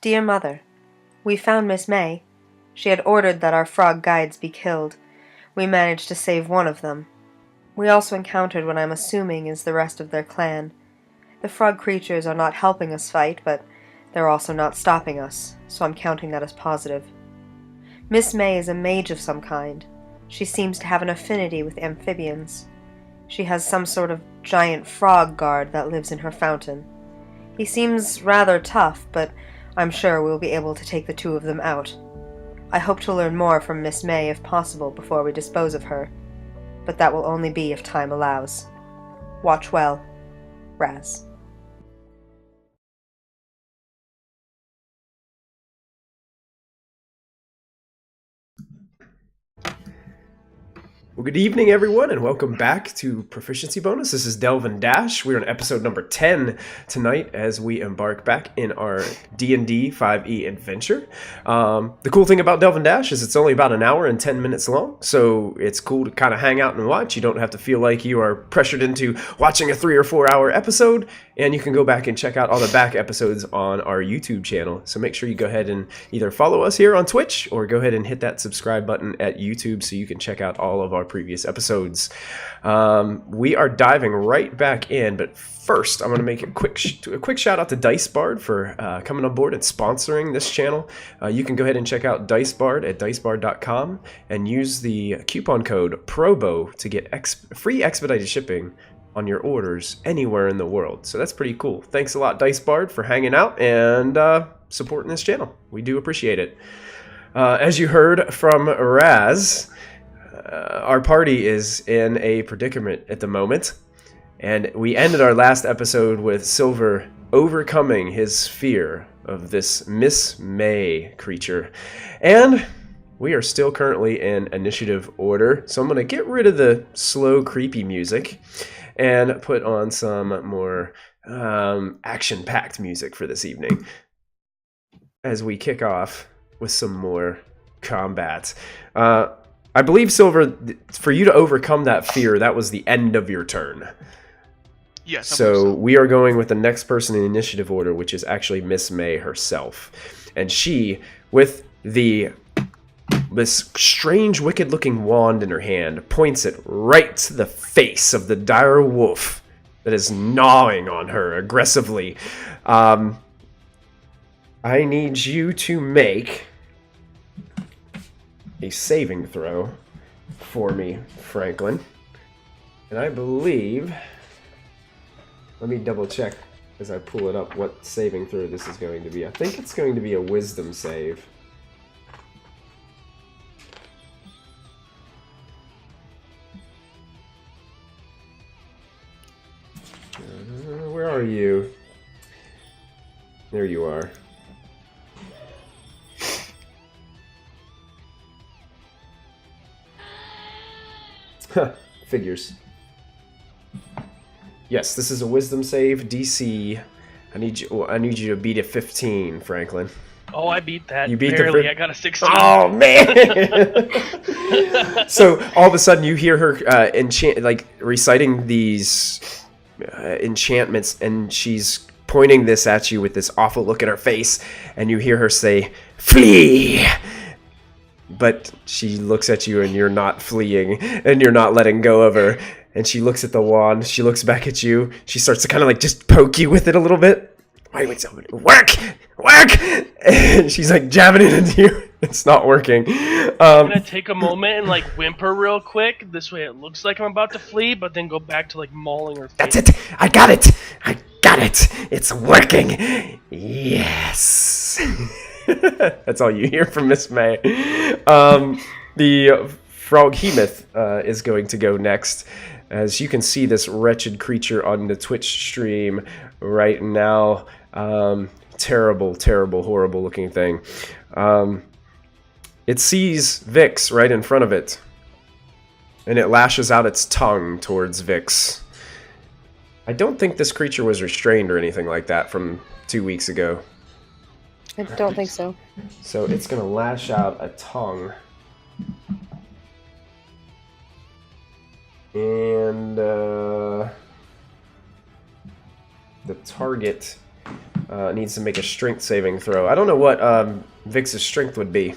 Dear Mother, we found Miss May. She had ordered that our frog guides be killed. We managed to save one of them. We also encountered what I'm assuming is the rest of their clan. The frog creatures are not helping us fight, but they're also not stopping us, so I'm counting that as positive. Miss May is a mage of some kind. She seems to have an affinity with amphibians. She has some sort of giant frog guard that lives in her fountain. He seems rather tough, but I'm sure we'll be able to take the two of them out. I hope to learn more from Miss May if possible before we dispose of her, but that will only be if time allows. Watch well. Raz. Well, good evening, everyone, and welcome back to Proficiency Bonus. This is Delve and Dash. We're on episode number 10 tonight as we embark back in our D&D 5e adventure. The cool thing about Delve and Dash is it's only about an hour and 10 minutes long, so it's cool to kind of hang out and watch. You don't have to feel like you are pressured into watching a 3 or 4 hour episode, and you can go back and check out all the back episodes on our YouTube channel. So make sure you go ahead and either follow us here on Twitch or go ahead and hit that subscribe button at YouTube so you can check out all of our previous episodes. We are diving right back in, but first I'm going to make a quick shout out to DiceBard for coming on board and sponsoring this channel. You can go ahead and check out DiceBard at dicebard.com and use the coupon code PROBO to get free expedited shipping on your orders anywhere in the world. So that's pretty cool. Thanks a lot, DiceBard, for hanging out and supporting this channel. We do appreciate it. As you heard from Raz, our party is in a predicament at the moment, and we ended our last episode with Silver overcoming his fear of this Miss May creature, and we are still currently in initiative order, so I'm going to get rid of the slow, creepy music and put on some more action-packed music for this evening as we kick off with some more combat. I believe, Silver, for you to overcome that fear, that was the end of your turn. Yes. So we are going with the next person in initiative order, which is actually Miss May herself. And she, with this strange, wicked-looking wand in her hand, points it right to the face of the dire wolf that is gnawing on her aggressively. I need you to make a saving throw for me, Franklin. And I believe, let me double check as I pull it up what saving throw this is going to be. I think it's going to be a wisdom save. Where are you? There you are. Figures. Yes, this is a wisdom save. DC. I need you to beat a 15, Franklin. Oh, I beat that. You beat barely. I got a 16. Oh man! So all of a sudden you hear her reciting these enchantments, and she's pointing this at you with this awful look at her face, and you hear her say, "Flee!" But she looks at you, and you're not fleeing, and you're not letting go of her. And she looks at the wand. She looks back at you. She starts to kind of just poke you with it a little bit. Wait, work! And she's jabbing it into you. It's not working. I'm gonna take a moment and whimper real quick. This way, it looks like I'm about to flee, but then go back to mauling her face. That's it. I got it. It's working. Yes. That's all you hear from Miss May. The Froghemoth is going to go next. As you can see this wretched creature on the Twitch stream right now. Terrible, horrible looking thing. It sees Vix right in front of it, and it lashes out its tongue towards Vix. I don't think this creature was restrained or anything like that from 2 weeks ago. I don't think so. So it's going to lash out a tongue. And the target needs to make a strength saving throw. I don't know what Vix's strength would be.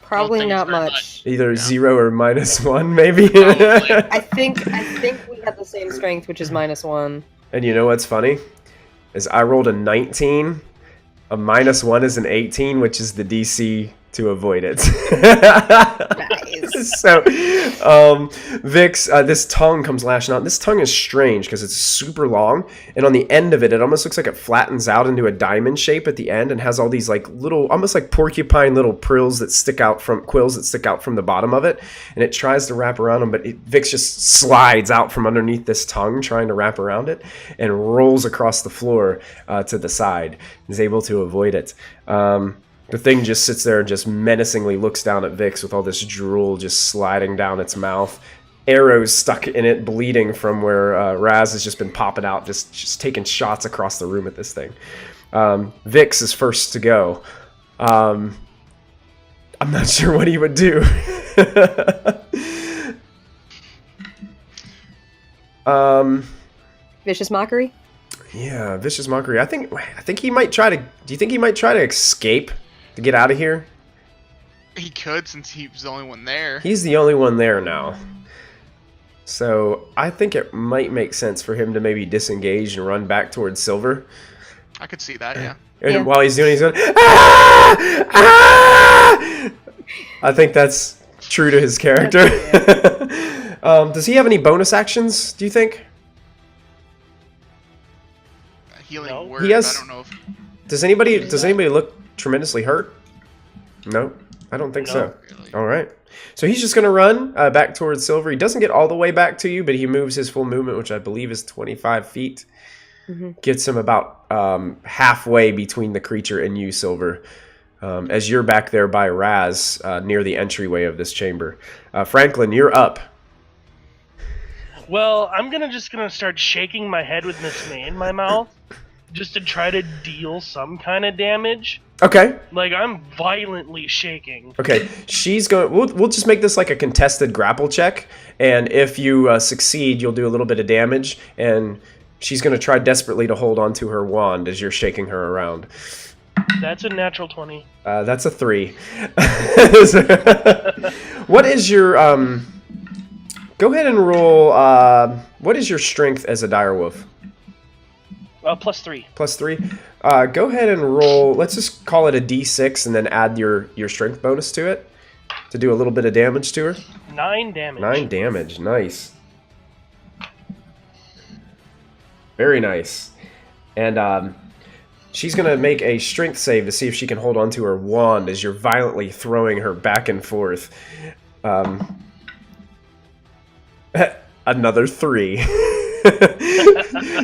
Probably think it's not very much. Either 0 or -1, maybe. Probably. I think we have the same strength, which is -1. And you know what's funny? Is I rolled a 19. A -1 is an 18, which is the DC to avoid it. Nice. So, Vix, this tongue comes lashing out. This tongue is strange because it's super long, and on the end of it, it almost looks like it flattens out into a diamond shape at the end, and has all these like little, almost like porcupine little quills that stick out from the bottom of it, and it tries to wrap around them, but Vix just slides out from underneath this tongue, trying to wrap around it, and rolls across the floor to the side. Is able to avoid it. The thing just sits there and just menacingly looks down at Vix with all this drool just sliding down its mouth. Arrows stuck in it, bleeding from where Raz has just been popping out, just taking shots across the room at this thing. Vix is first to go. I'm not sure what he would do. Vicious Mockery? Yeah, Vicious Mockery. I think he might try to... Do you think he might try to escape? To get out of here? He could, since he was the only one there. He's the only one there now. So I think it might make sense for him to maybe disengage and run back towards Silver. I could see that, yeah. And while he's doing it, he's going, ah! Ah! I think that's true to his character. Does he have any bonus actions, do you think? Healing No. word, He has- I don't know if... Does anybody look tremendously hurt? No, I don't think so. Really. All right. So he's just going to run back towards Silver. He doesn't get all the way back to you, but he moves his full movement, which I believe is 25 feet. Gets him about halfway between the creature and you, Silver, as you're back there by Raz near the entryway of this chamber. Franklin, you're up. Well, I'm just gonna start shaking my head with Miss May in my mouth, just to try to deal some kind of damage. Okay. Like, I'm violently shaking. Okay. She's going. We'll just make this like a contested grapple check, and if you succeed, you'll do a little bit of damage, and she's going to try desperately to hold on to her wand as you're shaking her around. That's a natural 20. That's a 3. What is your Go ahead and roll. What is your strength as a direwolf? +3. +3. Go ahead and roll. Let's just call it a D6 and then add your strength bonus to it to do a little bit of damage to her. 9 damage. 9 damage. Nice. Very nice. And she's going to make a strength save to see if she can hold on to her wand as you're violently throwing her back and forth. Another 3.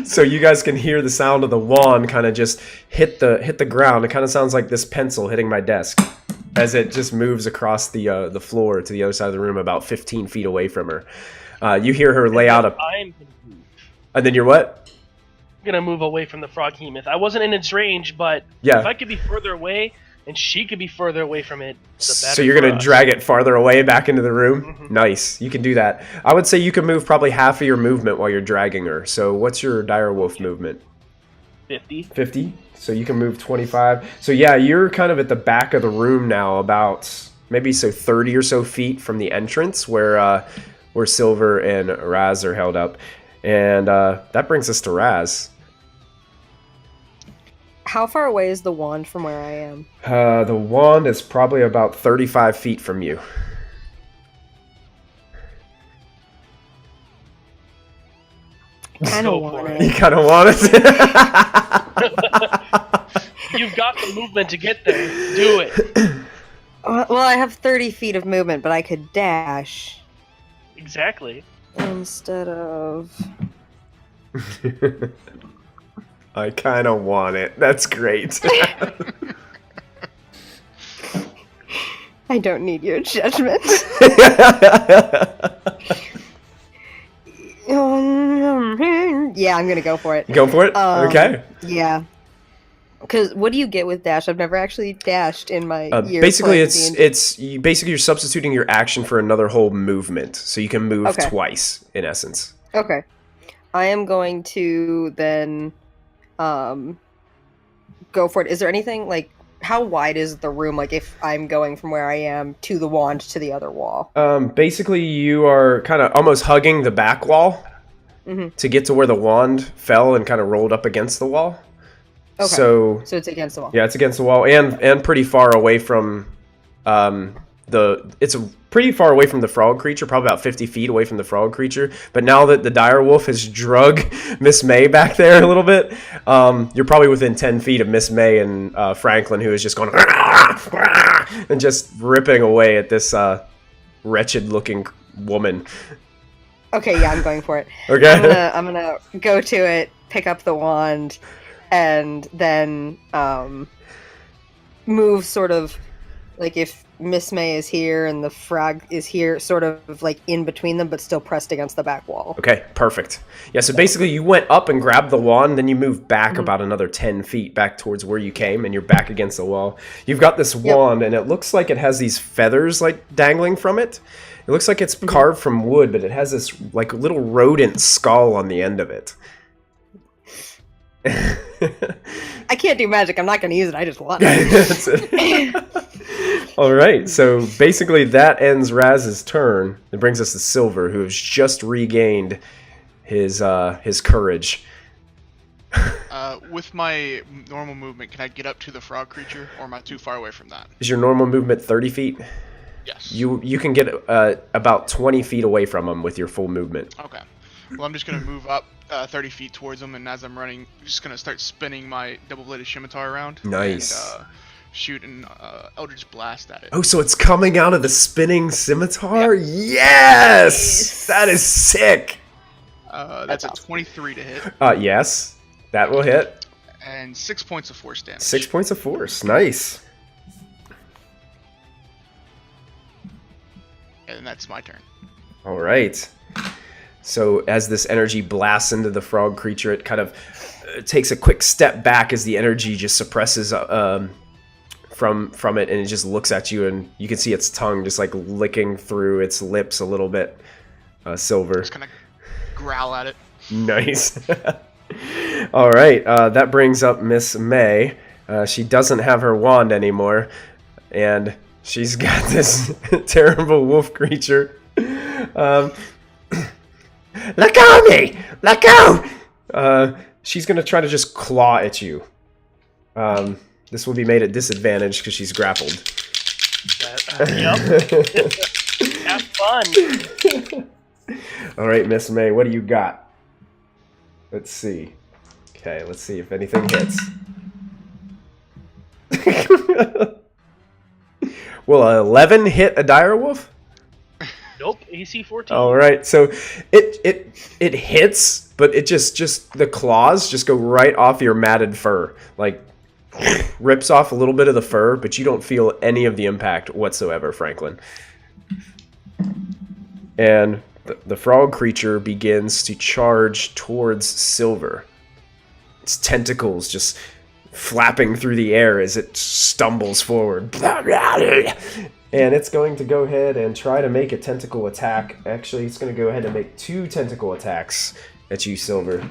So you guys can hear the sound of the wand kind of just hit the ground. It kind of sounds like this pencil hitting my desk as it just moves across the floor to the other side of the room about 15 feet away from her. You hear her lay out a... I'm confused. And then you're what? I'm gonna move away from the Froghemoth. I wasn't in its range, but Yeah. if I could be further away and she could be further away from it, the better. So you're going to for us. drag it farther away back into the room? Mm-hmm. Nice. You can do that. I would say you can move probably half of your movement while you're dragging her. So what's your direwolf movement? 50. 50. So you can move 25. So yeah, you're kind of at the back of the room now, about maybe 30 or so feet from the entrance where Silver and Raz are held up. And that brings us to Raz. How far away is the wand from where I am? The wand is probably about 35 feet from you. Kind of Go want for it. You kind of want it? You've got the movement to get there. Do it. Well, I have 30 feet of movement, but I could dash Exactly. instead of... I kind of want it. That's great. I don't need your judgment. Yeah, I'm gonna go for it. Go for it? Okay. Yeah. Because what do you get with dash? I've never actually dashed in my year. Basically, playing D&D. you're substituting your action for another whole movement, so you can move Okay. twice in essence. Okay. I am going to then go for it. Is there anything, like, how wide is the room, like, if I'm going from where I am to the wand to the other wall? Basically, you are kind of almost hugging the back wall to get to where the wand fell and kind of rolled up against the wall. Okay. So it's against the wall. Yeah, it's against the wall and pretty far away from it's pretty far away from the frog creature, probably about 50 feet away from the frog creature. But now that the dire wolf has drug Miss May back there a little bit, you're probably within 10 feet of Miss May and Franklin, who is just going and just ripping away at this wretched looking woman. Okay, yeah, I'm going for it. Okay. I'm gonna go to it, pick up the wand, and then move sort of like if Miss May is here and the frog is here, sort of like in between them, but still pressed against the back wall. Okay, perfect. Yeah, so basically you went up and grabbed the wand, then you moved back about another 10 feet back towards where you came, and you're back against the wall. You've got this wand, and it looks like it has these feathers like dangling from it. It looks like it's carved from wood, but it has this like little rodent skull on the end of it. I can't do magic. I'm not going to use it. I just want it. That's it. All right. So basically, that ends Raz's turn. It brings us to Silver, who has just regained his courage. With my normal movement, can I get up to the frog creature, or am I too far away from that? Is your normal movement 30 feet? Yes. You can get about 20 feet away from him with your full movement. Okay. Well, I'm just gonna move up 30 feet towards him, and as I'm running, I'm just gonna start spinning my double-bladed scimitar around. Nice. And, shoot an Eldritch Blast at it. Oh, so it's coming out of the spinning scimitar? Yeah. Yes! Nice. That is sick! That's awesome. A 23 to hit. Yes. That will hit. And 6 points of force damage. 6 points of force. Nice. And that's my turn. All right. So as this energy blasts into the frog creature, it kind of takes a quick step back as the energy just suppresses from it, and it just looks at you, and you can see its tongue just like licking through its lips a little bit. Silver. Just kind of growl at it. Nice. All right. That brings up Miss May. She doesn't have her wand anymore, and she's got this terrible wolf creature. Let go of me! Let go! She's going to try to just claw at you. This will be made at disadvantage because she's grappled. Yep. Have fun. All right, Miss May, what do you got? Let's see. Okay, let's see if anything hits. Will 11 hit a direwolf? Nope, AC 14. All right, so it hits, but it just the claws just go right off your matted fur, like rips off a little bit of the fur, but you don't feel any of the impact whatsoever, Franklin. And the frog creature begins to charge towards Silver. Its tentacles just flapping through the air as it stumbles forward. And it's going to go ahead and try to make a tentacle attack. Actually, it's going to go ahead and make 2 tentacle attacks at you, Silver.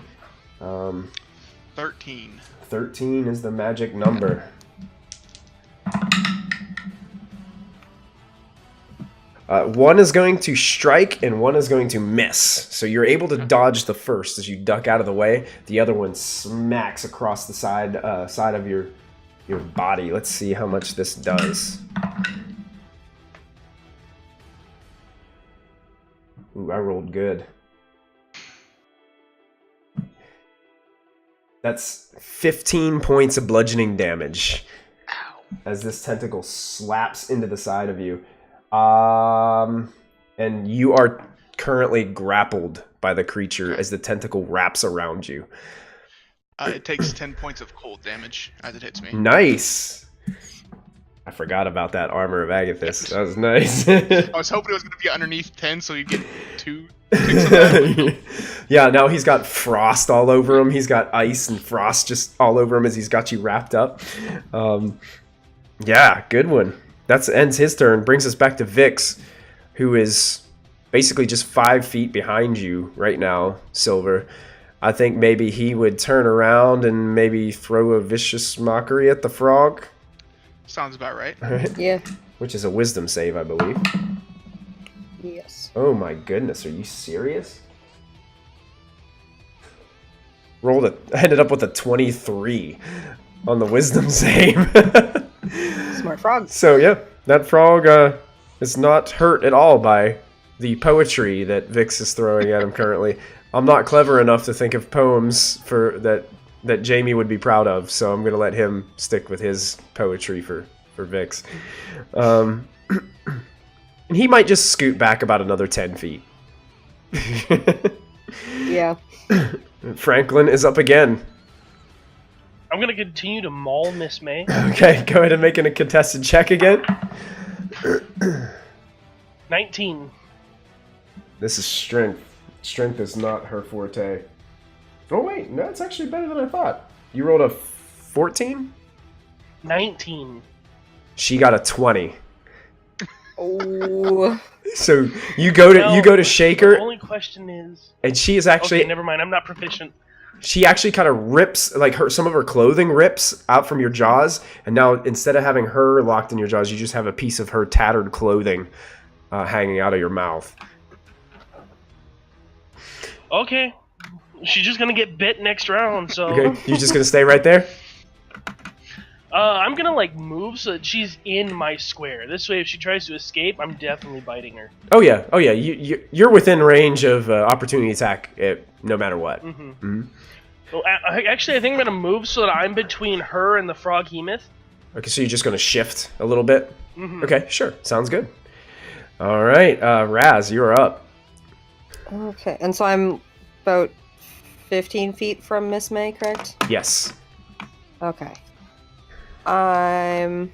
13. 13 is the magic number. One is going to strike and one is going to miss. So you're able to dodge the first as you duck out of the way. The other one smacks across the side of your body. Let's see how much this does. Ooh, I rolled good. That's 15 points of bludgeoning damage. Ow. As this tentacle slaps into the side of you. And you are currently grappled by the creature as the tentacle wraps around you. It takes 10 points of cold damage as it hits me. Nice. I forgot about that armor of Agathis. That was nice. I was hoping it was going to be underneath 10 so you get 2 ticks of that. Yeah, now he's got frost all over him. He's got ice and frost just all over him as he's got you wrapped up. Yeah, good one. That ends his turn. Brings us back to Vix, who is basically just 5 feet behind you right now, Silver. I think maybe he would turn around and maybe throw a vicious mockery at the frog. Sounds about right. All right. Yeah. Which is a wisdom save, I believe. Yes. Oh my goodness, are you serious? I ended up with a 23 on the wisdom save. Smart frog. So yeah, that frog is not hurt at all by the poetry that Vix is throwing at him currently. I'm not clever enough to think of poems for that Jamie would be proud of, so I'm gonna let him stick with his poetry for Vix. And he might just scoot back about another 10 feet. Yeah. Franklin is up again. I'm gonna continue to maul Miss May. Okay, go ahead and make a contested check again. 19. This is strength. Strength is not her forte. Oh wait, no, it's actually better than I thought. You rolled a 14? 19. She got a 20. Oh. So you go to shake her, The only question is. and she is actually Okay, never mind. I'm not proficient. she actually kind of rips, like some of her clothing rips out from your jaws, and now instead of having her locked in your jaws, you just have a piece of her tattered clothing hanging out of your mouth. Okay. She's just gonna get bit next round, so. Okay, you just gonna stay right there? I'm gonna like move so that she's in my square. This way, if she tries to escape, I'm definitely biting her. Oh yeah. You're within range of opportunity attack, no matter what. Mm-hmm. Mm-hmm. Well, actually, I think I'm gonna move so that I'm between her and the frog hemoth. Okay, so you're just gonna shift a little bit. Mm-hmm. Okay, sure, sounds good. All right, Raz, you're up. Okay, and so I'm about 15 feet from Miss May, correct? Yes. Okay. I'm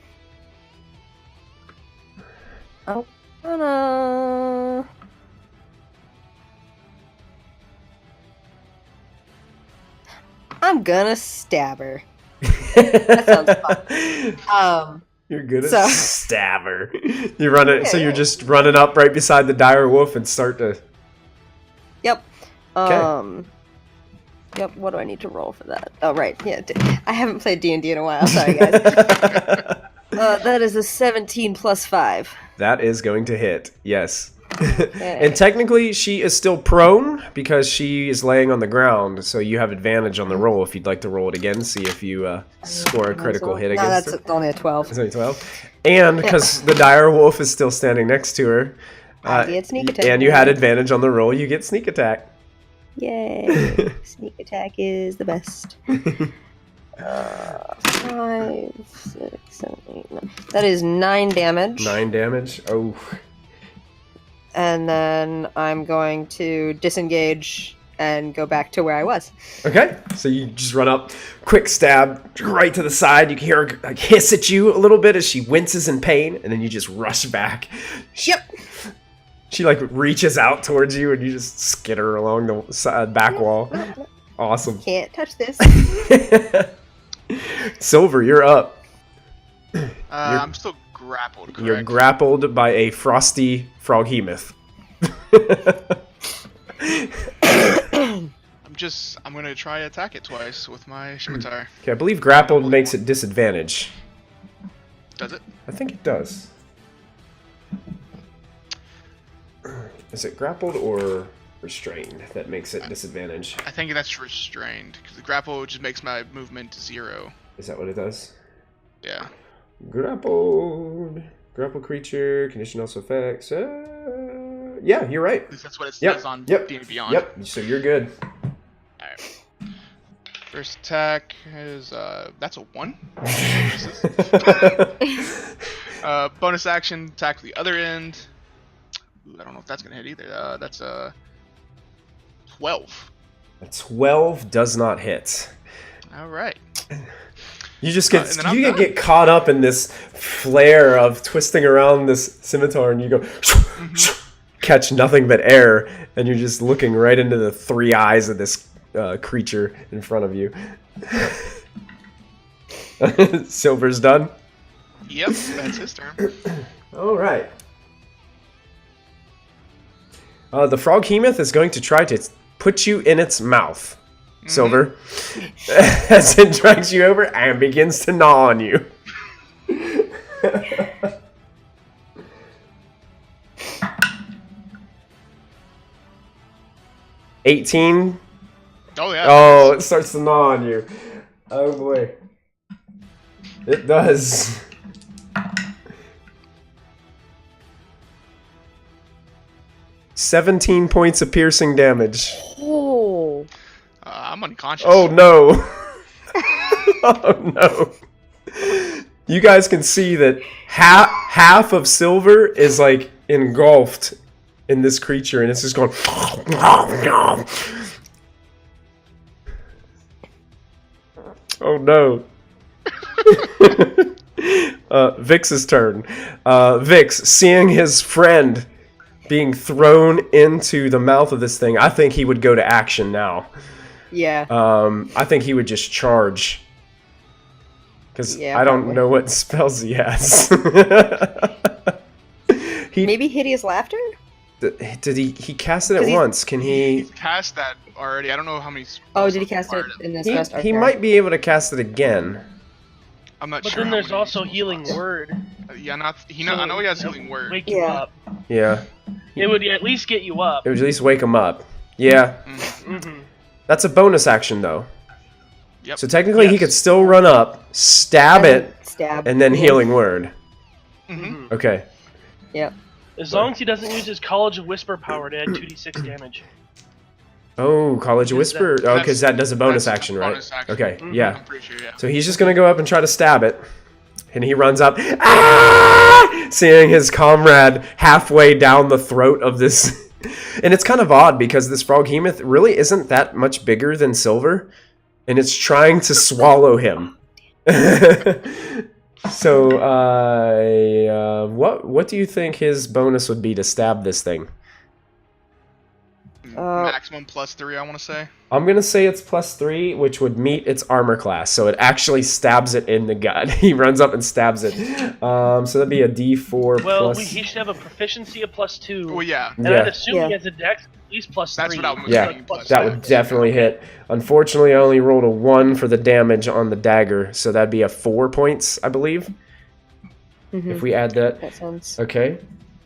gonna stab her. That sounds fun. You're good at so- stab her. You run it, so you're just running up right beside the dire wolf and start to. Yep. Okay. Yep. What do I need to roll for that? Oh, right. Yeah. I haven't played D&D in a while. Sorry, guys. That is a 17 plus 5. That is going to hit. Yes. And technically, she is still prone because she is laying on the ground, so you have advantage on the roll if you'd like to roll it again, see if you score a critical hit against her. No, that's only a 12. It's only 12. And because the dire wolf is still standing next to her, I get sneak attack. and you had advantage on the roll, you get sneak attack. Yay! Sneak attack is the best. 5, 6, 7, 8, 9. That is 9 damage. 9 damage. Oh. And then I'm going to disengage and go back to where I was. Okay. So you just run up, quick stab, right to the side. You can hear her like, hiss at you a little bit as she winces in pain, and then you just rush back. Yep. She like reaches out towards you, and you just skitter along the side, back wall. Awesome. Can't touch this. Silver, you're up. I'm still grappled, correct? You're grappled by a frosty froghemoth. I'm gonna try attack it twice with my scimitar. Okay, I believe grappled makes it disadvantage. Does it? I think it does. Is it grappled or restrained that makes it disadvantage? I think that's restrained, because the grapple just makes my movement 0. Is that what it does? Yeah. Grappled. Grapple creature. Condition also affects. Yeah, you're right. At least that's what it Yep. says on Yep. D&D Beyond. Yep. So you're good. Alright. First attack is, that's a 1. Bonus action, attack the other end. Ooh, I don't know if that's gonna hit either. That's a 12. A 12 does not hit. Alright. You just get and then I'm you done. get caught up in this flare of twisting around this scimitar, and you go catch nothing but air, and you're just looking right into the 3 eyes of this creature in front of you. Silver's done. Yep, that's his turn. All right. The froghemoth is going to try to put you in its mouth. Silver, as it drags you over and begins to gnaw on you. 18. Oh yeah. Oh, it starts to gnaw on you. Oh boy. It does. "17 points of piercing damage." Oh. I'm unconscious. Oh no. Oh no. You guys can see that half of Silver is like engulfed in this creature, and it's just going. Oh no. Vix's turn. Vix, seeing his friend being thrown into the mouth of this thing, I think he would go to action now. Yeah. I think he would just charge. Because Yeah, I don't probably. know what spells he has. Maybe hideous laughter? Did he cast it 'Cause at he's- once? Can he? He's cast that already. I don't know how many. Oh, did he spells cast it required. in this He, first? he Okay. might be able to cast it again. I'm not But sure. then how there's many also spell healing slots. word. Yeah, not. I know he has It'll healing word. Wake you Yeah. up. Yeah. It would at least get you up. It would at least wake him up. Yeah. Mm-hmm. That's a bonus action, though. Yep. So technically, he Yes. could still run up, stab it, Stab. and then Yeah. healing word. Mm-hmm. Okay. Yep. As long as he doesn't use his College of Whisper power to add 2d6 damage. Oh, College of Because Whisper. Oh, because that does a bonus that's action, a right? bonus action. Okay, Mhm. yeah. I'm pretty sure. Yeah. So he's just going to go up and try to stab it. And he runs up, ah! Seeing his comrade halfway down the throat of this. And it's kind of odd because this froghemoth really isn't that much bigger than Silver. And it's trying to swallow him. So, what do you think his bonus would be to stab this thing? Maximum +3, I want to say. I'm going to say it's +3, which would meet its armor class. So it actually stabs it in the gut. He runs up and stabs it. So that'd be a D4 Well, plus... he should have a proficiency of +2. Well, yeah. And Yeah. I'd assume Yeah. he has a dex at least +3. That's what I was Yeah, thinking. Plus that would definitely hit. Unfortunately, I only rolled a 1 for the damage on the dagger. So that'd be a 4 points, I believe. Mhm. If we add that. That sounds. Okay.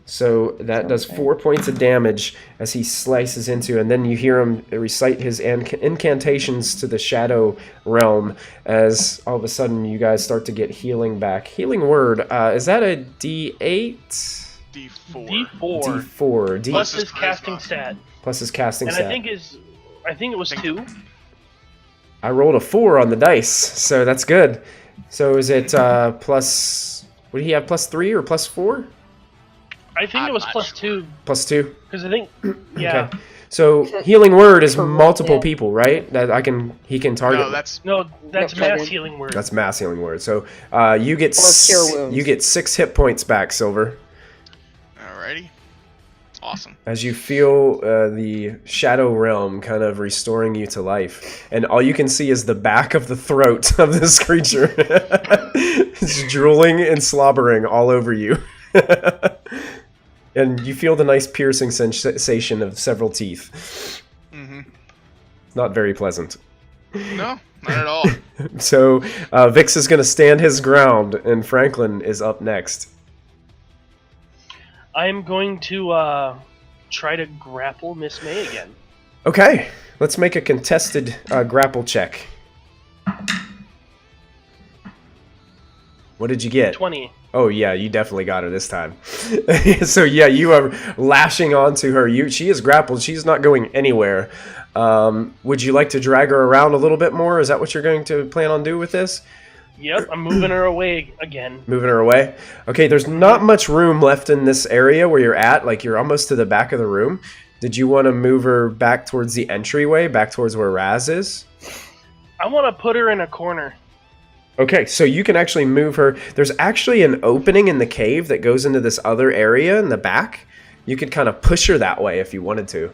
So that does Okay. 4 points of damage as he slices into, and then you hear him recite his incantations to the shadow realm as all of a sudden you guys start to get healing back. Healing word, is that a D8? D4. D4 D4. D plus his his casting charisma. stat. plus his casting And stat. I think it was 2. I rolled a 4 on the dice, so that's good. So is it plus, what do you have, +3 or +4? I think it was I'm not +2. +2? Because I think, yeah. Okay. So healing word is For multiple yeah. people, right? That he can target. No, that's No, that's Yep, mass target. healing word. That's mass healing word. So you get Cure wounds. you get 6 hit points back, Silver, alrighty. Awesome. as you feel the shadow realm kind of restoring you to life, and all you can see is the back of the throat of this creature. It's drooling and slobbering all over you. And you feel the nice piercing sensation of several teeth. Mm-hmm. Not very pleasant. No, not at all. So Vix is going to stand his ground, and Franklin is up next. I'm going to try to grapple Miss May again. Okay, let's make a contested grapple check. What did you get? 20. Oh yeah, you definitely got her this time. So yeah, you are lashing onto her. She is grappled. She's not going anywhere. Would you like to drag her around a little bit more? Is that what you're going to plan on doing with this? Yep, I'm moving her away again. Moving her away? Okay, there's not much room left in this area where you're at. Like, you're almost to the back of the room. Did you want to move her back towards the entryway, back towards where Raz is? I want to put her in a corner. Okay, so you can actually move her. There's actually an opening in the cave that goes into this other area in the back. You could kind of push her that way if you wanted to.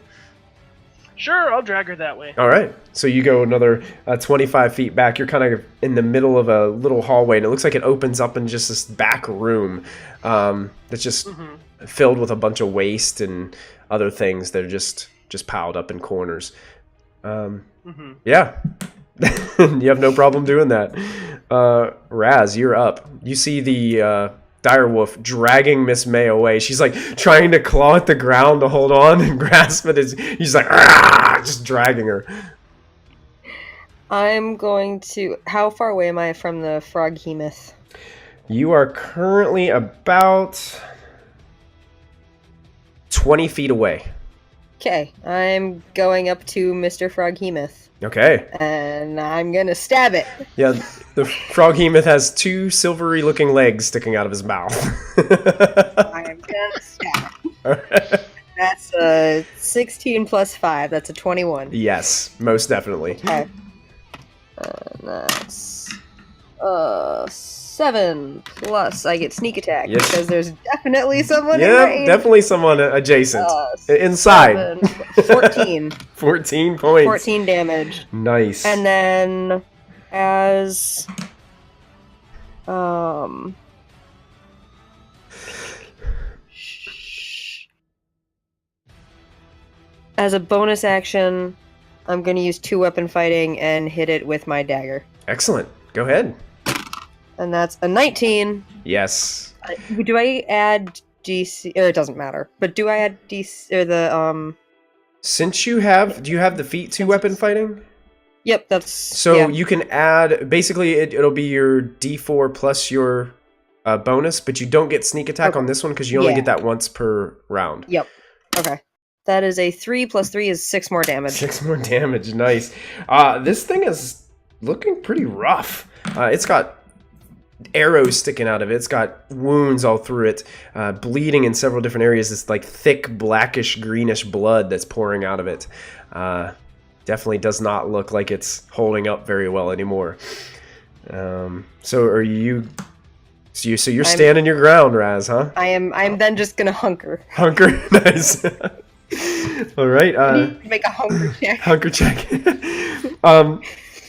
Sure, I'll drag her that way. All right, so you go another 25 feet back. You're kind of in the middle of a little hallway, and it looks like it opens up in just this back room that's just filled with a bunch of waste and other things that are just piled up in corners. Yeah. You have no problem doing that. Raz, you're up. You see the direwolf dragging Miss May away. She's like trying to claw at the ground to hold on and grasp it. He's like, just dragging her. I'm going to... How far away am I from the froghemoth? You are currently about 20 feet away. Okay, I'm going up to Mr. Froghemoth. Okay. And I'm gonna stab it. Yeah, the froghemoth has 2 silvery-looking legs sticking out of his mouth. I'm gonna stab it. That's a 16 plus 5. That's a 21. Yes, most definitely. Okay. And that's 7 plus I get sneak attack because there's definitely someone in range. Definitely someone adjacent. Inside. 14. 14 points. 14 damage. Nice. And then as as a bonus action, I'm going to use 2-weapon fighting and hit it with my dagger. Excellent. Go ahead. And that's a 19. Yes. Do I add DC? Or it doesn't matter. But do I add DC or the Since you have, do you have the feat 2-weapon fighting? Yep, that's so you can add. Basically, it'll be your D4 plus your bonus, but you don't get sneak attack on this one because you only get that once per round. Yep. Okay. That is a 3 plus 3 is 6 more damage. 6 more damage. Nice. This thing is looking pretty rough. It's got arrows sticking out of it. It's got wounds all through it, bleeding in several different areas. This like thick blackish greenish blood that's pouring out of it. Definitely does not look like it's holding up very well anymore. So are you? So you're standing your ground, Raz, huh? I'm then just gonna hunker. Hunker, nice. All right. Make a hunker check. Hunker check.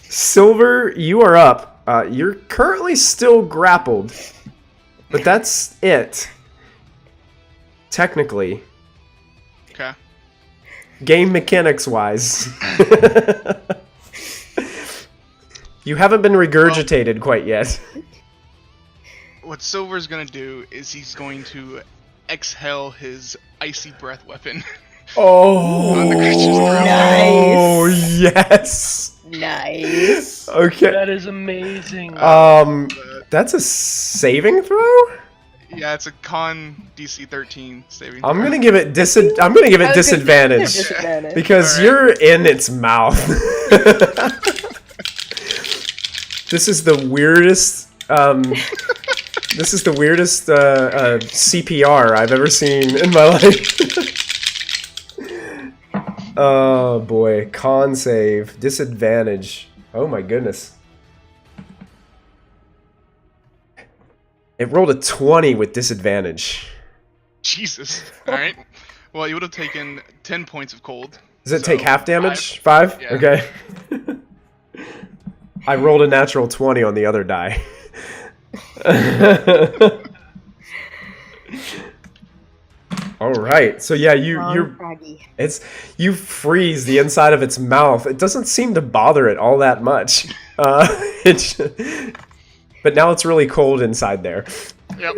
Silver, you are up. You're currently still grappled, but that's it. Technically. Okay. Game mechanics wise. You haven't been regurgitated quite yet. What Silver's gonna do is he's going to exhale his icy breath weapon. Oh, on the creature's throat. Oh, yes. Nice. Okay. That is amazing. That's a saving throw? Yeah, it's a con DC 13 saving throw. I'm gonna give it disadvantage because you're in its mouth. This is the weirdest. This is the weirdest CPR I've ever seen in my life. Oh boy, con save, disadvantage. Oh my goodness. It rolled a 20 with disadvantage. Jesus. Alright. Well, you would have taken 10 points of cold. Does it take half damage? 5? 5? Yeah. Okay. I rolled a natural 20 on the other die. All right. So yeah, you freeze the inside of its mouth. It doesn't seem to bother it all that much. But now it's really cold inside there. Yep.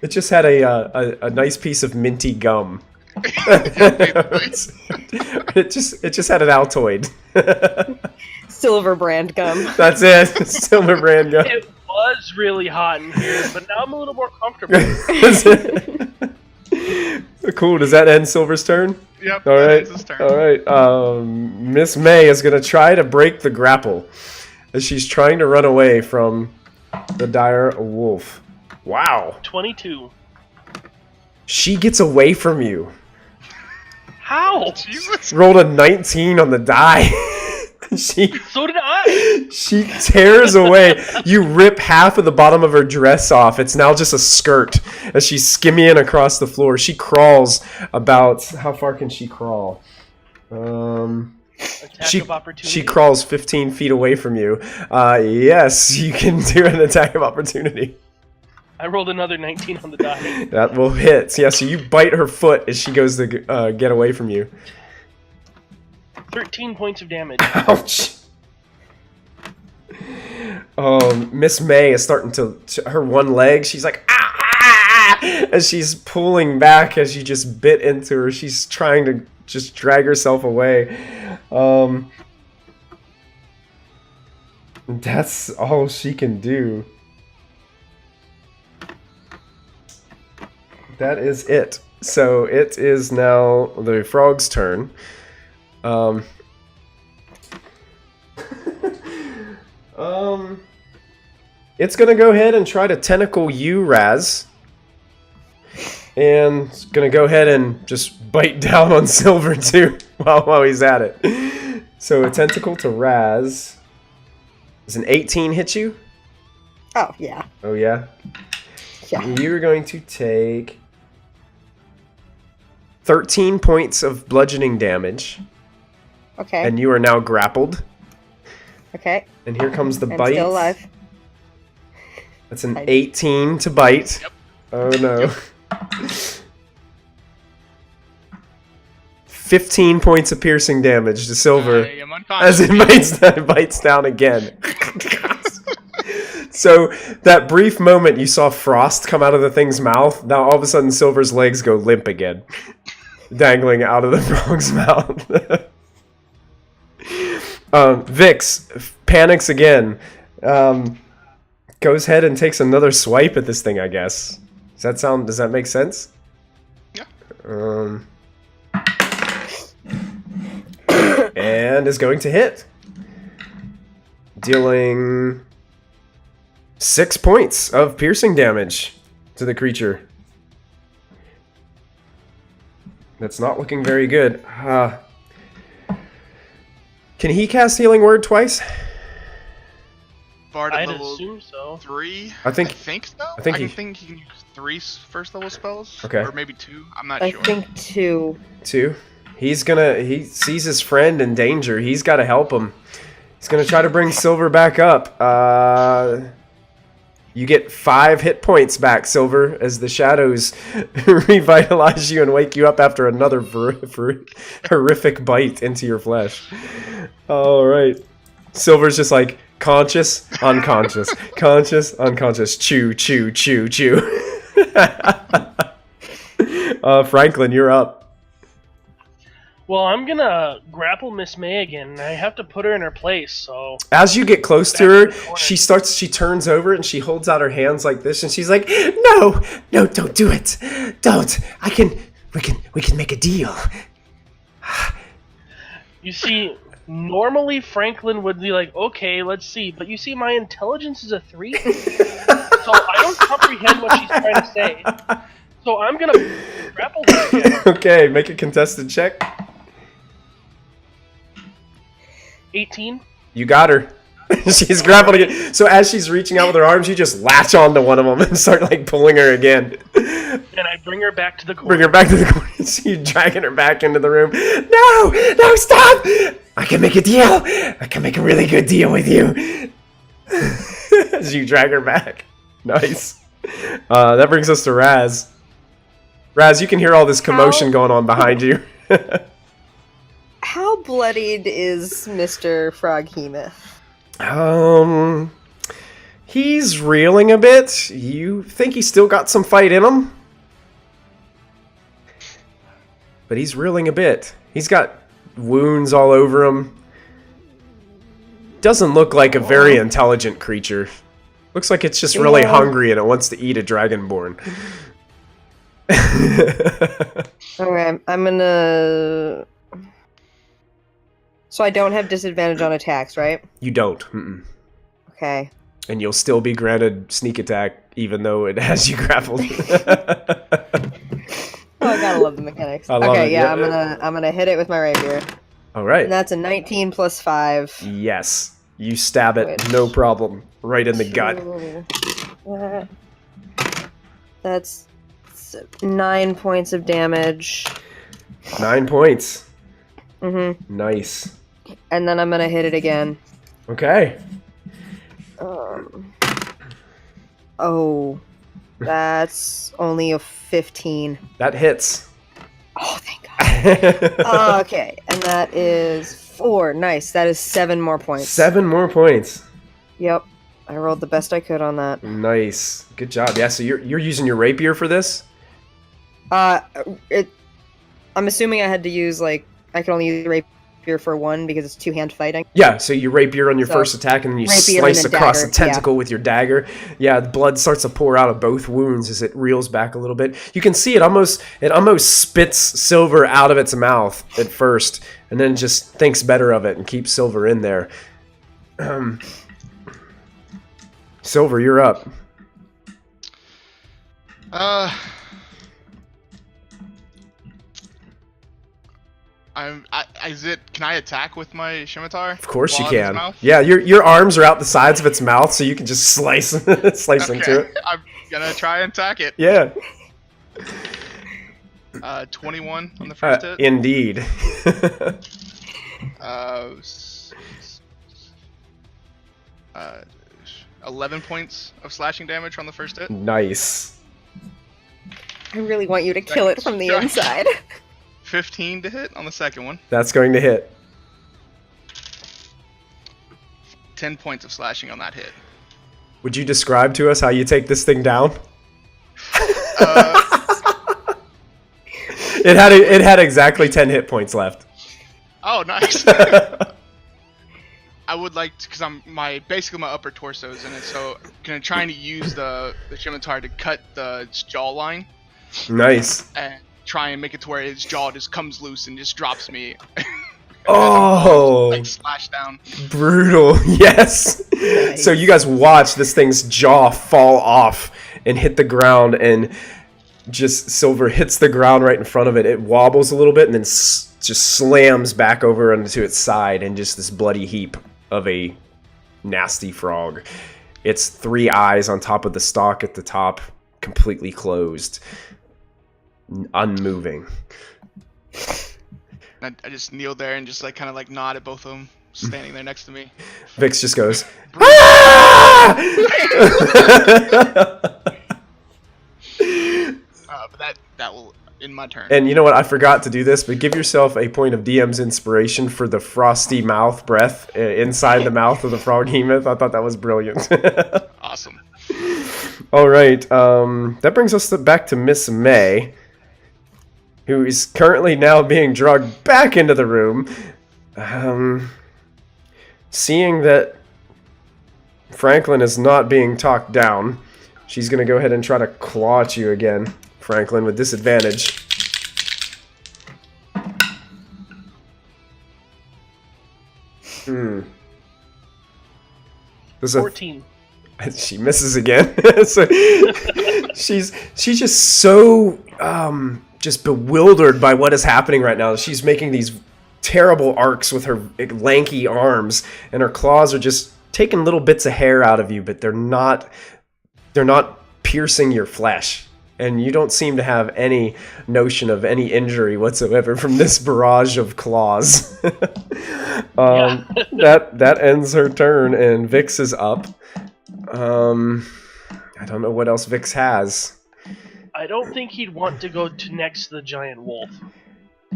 It just had a nice piece of minty gum. It just had an Altoid. Silver brand gum. That's it. Silver brand gum. It was really hot in here, but now I'm a little more comfortable. Cool. Does that end Silver's turn? Yep. All right. That's his turn. All right. Miss May is gonna try to break the grapple as she's trying to run away from the dire wolf. Wow. 22. She gets away from you. How? Jesus. Rolled a 19 on the die. So did I. She tears away. You rip half of the bottom of her dress off. It's now just a skirt as she's skimming across the floor. She crawls about... How far can she crawl? Attack of opportunity. She crawls 15 feet away from you. Yes, you can do an attack of opportunity. I rolled another 19 on the die. That will hit. Yeah, so you bite her foot as she goes to get away from you. 13 points of damage. Ouch. Miss May is starting to her one leg. She's like, ah, as she's pulling back as you just bit into her. She's trying to just drag herself away. That's all she can do. That is it. So it is now the frog's turn. It's gonna go ahead and try to tentacle you, Raz. And it's gonna go ahead and just bite down on Silver too while he's at it. So a tentacle to Raz. Does an 18 hit you? Oh, yeah. Oh yeah? Yeah. You're going to take 13 points of bludgeoning damage. Okay. And you are now grappled. Okay. And here comes the I'm bite. still alive. That's an 18 to bite. Yep. Oh no. 15 points of piercing damage to Silver I am unconscious. as it bites down again. So that brief moment you saw frost come out of the thing's mouth, now all of a sudden Silver's legs go limp again, dangling out of the frog's mouth. Vix panics again. Goes ahead and takes another swipe at this thing, I guess. Does that make sense? Yeah. And is going to hit. Dealing 6 points of piercing damage to the creature. That's not looking very good. Can he cast Healing Word twice? Bard at I'd level assume so. 3. I think so. I think I he- think he can use 3 first level spells. Okay. Or maybe 2. I'm not I sure. think 2. 2. He sees his friend in danger. He's got to help him. He's going to try to bring Silver back up. You get 5 hit points back, Silver, as the shadows revitalize you and wake you up after another horrific bite into your flesh. All right. Silver's just like conscious, unconscious, conscious, unconscious. Chew, chew, chew, chew. Franklin, you're up. Well, I'm gonna grapple Miss May again, and I have to put her in her place, so... As you get close to Back her, in the corner. she turns over and she holds out her hands like this, and she's like, "No, don't do it, don't. We can make a deal." You see, normally Franklin would be like, okay, let's see, but you see, my intelligence is a 3, so I don't comprehend what she's trying to say. So I'm gonna grapple her again. Okay, make a contested check. 18. You got her. She's grappled again. So as she's reaching out with her arms, you just latch onto one of them and start like pulling her again. And I bring her back to the corner. Bring her back to the corner. So you're dragging her back into the room. No, stop! I can make a deal. I can make a really good deal with you. As you drag her back. Nice. That brings us to Raz. Raz, you can hear all this commotion going on behind you. How bloodied is Mr. Froghemoth? He's reeling a bit. You think he's still got some fight in him? But he's reeling a bit. He's got wounds all over him. Doesn't look like a very intelligent creature. Looks like it's just really hungry and it wants to eat a dragonborn. Okay, I'm gonna... So I don't have disadvantage on attacks, right? You don't. Mm-mm. Okay. And you'll still be granted sneak attack even though it has you grappled. Oh, I gotta love the mechanics. I love Okay, it, yeah, yeah. I'm gonna hit it with my rapier. All right. And that's a 19 plus 5. Yes. You stab it, no problem. Right in the gut. That's 9 points of damage. 9 points. Mm-hmm. Nice. And then I'm gonna hit it again. Okay. Oh, that's only a 15. That hits. Oh, thank God. Okay, and that is 4. Nice. That is 7 more points. 7 more points. Yep. I rolled the best I could on that. Nice. Good job. Yeah, so you're using your rapier for this? I'm assuming I had to use, like, I can only use rapier for 1 because it's 2-hand fighting. Yeah, so you rapier on your So, first attack, and then you rapier slice and then across dagger, the tentacle with your dagger. Yeah, the blood starts to pour out of both wounds as it reels back a little bit. You can see it almost spits Silver out of its mouth at first, and then just thinks better of it and keeps Silver in there. Silver, you're up. Can I attack with my scimitar? Of course you while I'm in his can. mouth? Yeah, your arms are out the sides of its mouth, so you can just slice slice into it. I'm gonna try and attack it. Yeah. 21 on the first hit. Indeed. 11 points of slashing damage on the first hit. Nice. I really want you to kill it from the inside. 15 to hit on the second one. That's going to hit. 10 points of slashing on that hit. Would you describe to us how you take this thing down? It had exactly 10 hit points left. Oh, nice. I would like to, because basically my upper torso is in it, so I'm trying to use the scimitar to cut the jawline. Nice. And try and make it to where his jaw just comes loose and just drops me. Oh, like slash down. Brutal. Yes. Nice. So you guys watch this thing's jaw fall off and hit the ground, and just Silver hits the ground right in front of it. It wobbles a little bit and then just slams back over onto its side, and just this bloody heap of a nasty frog. Its 3 eyes on top of the stalk at the top, completely closed, unmoving. I just kneel there and just kind of nod at both of them, standing there next to me. Vix just goes, "Ah!" But that will end my turn. And you know what? I forgot to do this, but give yourself a point of DM's inspiration for the frosty mouth breath inside the mouth of the froghemoth. I thought that was brilliant. Awesome. All right. That brings us back to Miss May, who is currently now being drugged back into the room. Seeing that Franklin is not being talked down, she's going to go ahead and try to claw at you again, Franklin, with disadvantage. There's 14. She misses again. So she's just so just bewildered by what is happening right now. She's making these terrible arcs with her lanky arms, and her claws are just taking little bits of hair out of you, but they're not piercing your flesh. And you don't seem to have any notion of any injury whatsoever from this barrage of claws. That ends her turn, and Vix is up. I don't know what else Vix has. I don't think he'd want to go to next to the giant wolf.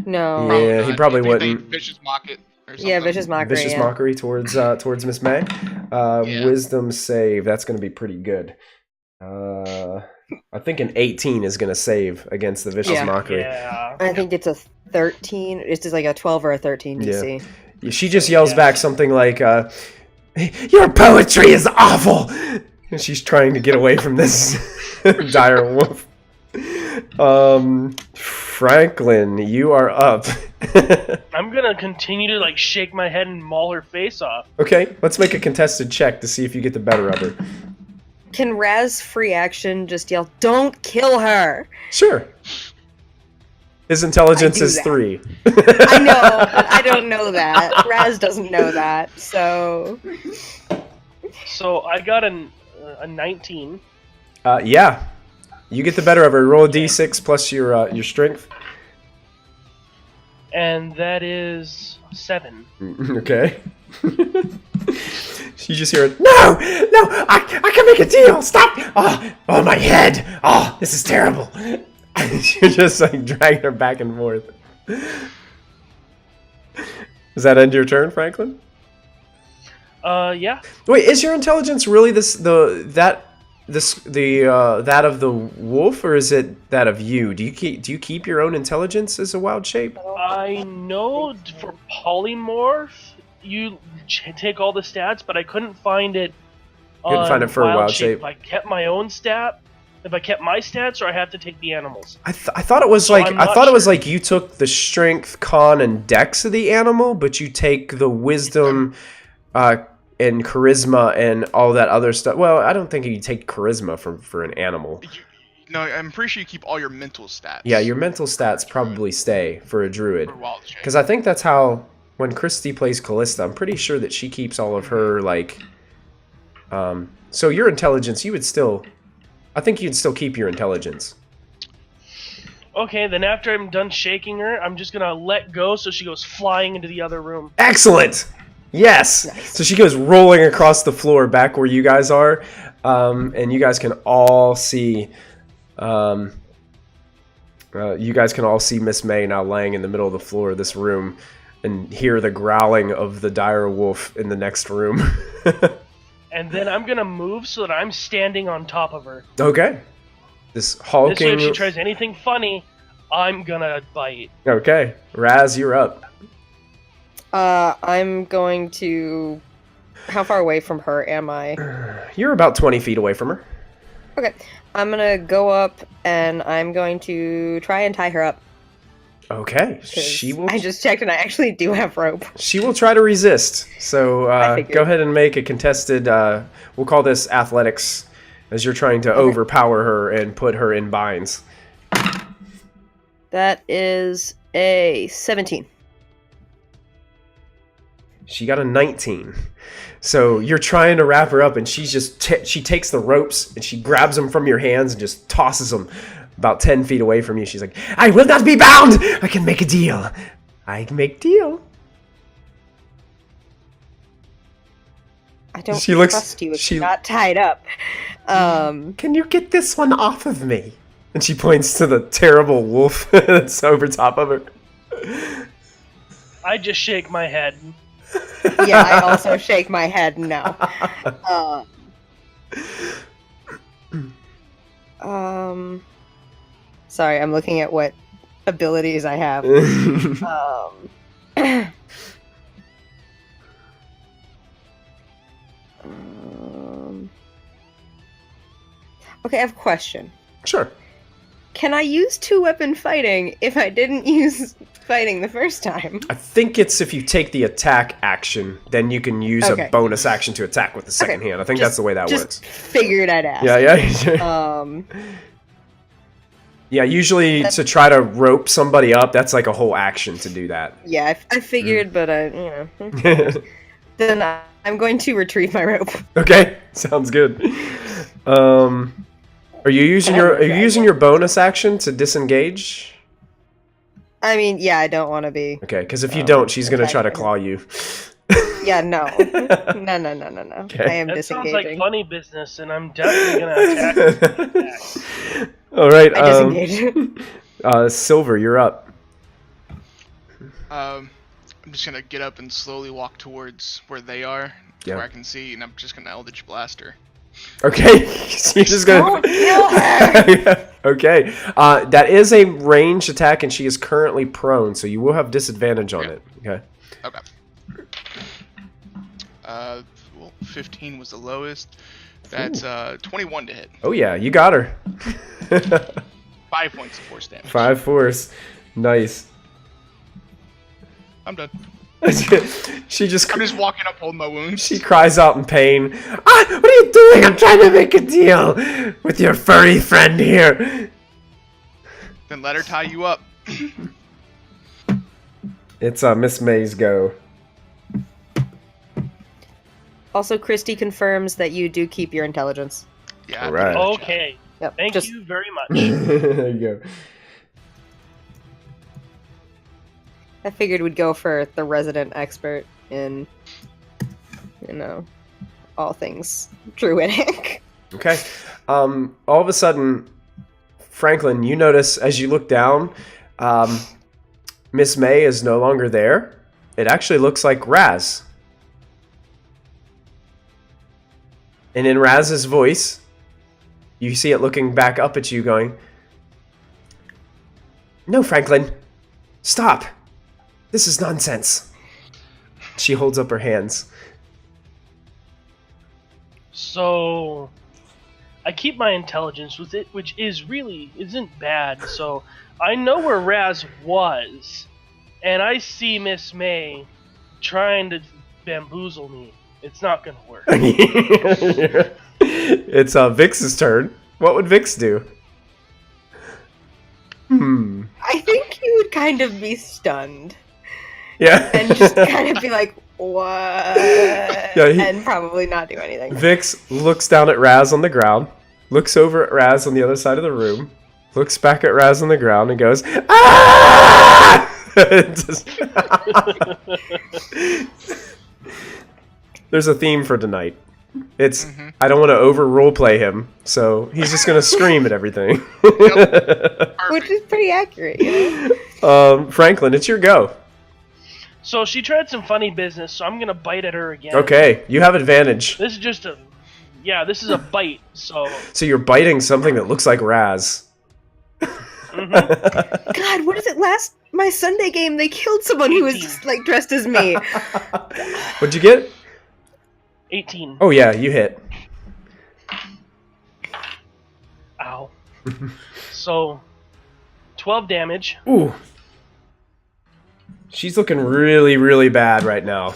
No. Yeah, he probably I think they wouldn't. Vicious mock it or something. Yeah, vicious mockery. Vicious yeah. mockery towards Miss May. Yeah. Wisdom save. That's going to be pretty good. I think an 18 is going to save against the vicious Yeah. mockery. Yeah. I think it's a 13. It's just like a 12 or a 13 DC. She just yells back something like, "Your poetry is awful!" And she's trying to get away from this dire wolf. Franklin, you are up. I'm gonna continue to shake my head and maul her face off. Okay, let's make a contested check to see if you get the better of her. Can Raz free action just yell, "Don't kill her"? Sure. His intelligence I do is that. 3. I know, but I don't know that. Raz doesn't know that, so... So I got a 19. Yeah. You get the better of her. Roll a d6 plus your strength. And that is 7. Okay. You just hear it. No, I can make a deal. Stop. Oh, my head. Oh, this is terrible. You're just dragging her back and forth. Does that end your turn, Franklin? Yeah. Wait, is your intelligence really that of the wolf, or is it that of you? Do you keep your own intelligence as a wild shape? I know for polymorph, you take all the stats, but I couldn't find it. Couldn't find it for wild wild shape. If I kept my own stat, if I kept my stats, or I have to take the animals. I thought it was like it was like you took the strength, con, and dex of the animal, but you take the wisdom, and charisma and all that other stuff. Well, I don't think you take charisma for an animal. No, I'm pretty sure you keep all your mental stats. Yeah, your mental stats probably stay for a druid. For wild shape. Because I think that's how, when Christy plays Callista, I'm pretty sure that she keeps all of her, like... so your intelligence, I think you'd still keep your intelligence. Okay, then after I'm done shaking her, I'm just gonna let go so she goes flying into the other room. Excellent! Yes! Nice. So she goes rolling across the floor back where you guys are, and you guys can all see... you guys can all see Miss May now laying in the middle of the floor of this room and hear the growling of the dire wolf in the next room. And then I'm gonna move so that I'm standing on top of her. Okay. This hulking... This way, if she tries anything funny, I'm gonna bite. Okay. Raz, you're up. I'm going to... How far away from her am I? You're about 20 feet away from her. Okay. I'm gonna go up, and I'm going to try and tie her up. Okay. She will... I just checked, and I actually do have rope. She will try to resist. So go ahead and make a contested... we'll call this athletics, as you're trying to overpower her and put her in binds. That is a 17. She got a 19. So you're trying to wrap her up, and she's just she takes the ropes and she grabs them from your hands and just tosses them about 10 feet away from you. She's like, "I will not be bound. I can make a deal. I can make a deal." I don't trust you if you're not tied up. Can you get this one off of me? And she points to the terrible wolf that's over top of her. I just shake my head. Yeah, I also shake my head no. Sorry, I'm looking at what abilities I have. Okay, I have a question. Sure. Can I use two-weapon fighting if I didn't use fighting the first time? I think it's if you take the attack action, then you can use a bonus action to attack with the second hand. I think that's the way that works. Figured I'd ask. Yeah. Yeah, usually to try to rope somebody up, that's like a whole action to do that. Yeah, I figured, but then I'm going to retrieve my rope. Okay, sounds good. Are you using your bonus action to disengage? I mean, yeah, I don't want to be. Okay, because if you don't, she's gonna try to claw you. Yeah, no. No. Okay. I am That disengaging. sounds like funny business, and I'm definitely gonna attack. All right. I disengage. Silver, you're up. I'm just gonna get up and slowly walk towards where they are, where I can see, and I'm just gonna Eldritch Blast her. Okay, so you're just gonna. Don't kill her! Okay, that is a ranged attack, and she is currently prone, so you will have disadvantage on it. Okay. Okay. Well, 15 was the lowest. That's 21 to hit. Oh yeah, you got her. 5 points of force damage. 5 force, nice. I'm done. I'm just walking up holding my wounds. She cries out in pain. What are you doing? I'm trying to make a deal with your furry friend here. Then let her tie you up. It's Miss May's go. Also, Christy confirms that you do keep your intelligence. Yeah. All right. Okay. Yep. Thank you very much. There you go. I figured we'd go for the resident expert in, all things druidic. Okay. All of a sudden, Franklin, you notice as you look down, Miss May is no longer there. It actually looks like Raz. And in Raz's voice, you see it looking back up at you going, "No, Franklin. Stop. This is nonsense." She holds up her hands. So, I keep my intelligence with it, which isn't bad. So, I know where Raz was, and I see Miss May trying to bamboozle me. It's not gonna work. It's Vix's turn. What would Vix do? I think he would kind of be stunned. Yeah. And just kind of be like, what? Yeah, and probably not do anything. Vix looks down at Raz on the ground, looks over at Raz on the other side of the room, looks back at Raz on the ground and goes, "Ah!" There's a theme for tonight. It's I don't want to over roleplay him, so he's just gonna scream at everything. Which is pretty accurate, you know? Franklin, it's your go. So she tried some funny business, so I'm gonna bite at her again. Okay, you have advantage. This is just a... Yeah, this is a bite, so... So you're biting something that looks like Raz. God, what is it? My Sunday game, they killed someone who was like dressed as me. What'd you get? 18. Oh yeah, you hit. Ow. So, 12 damage. Ooh. She's looking really, really bad right now.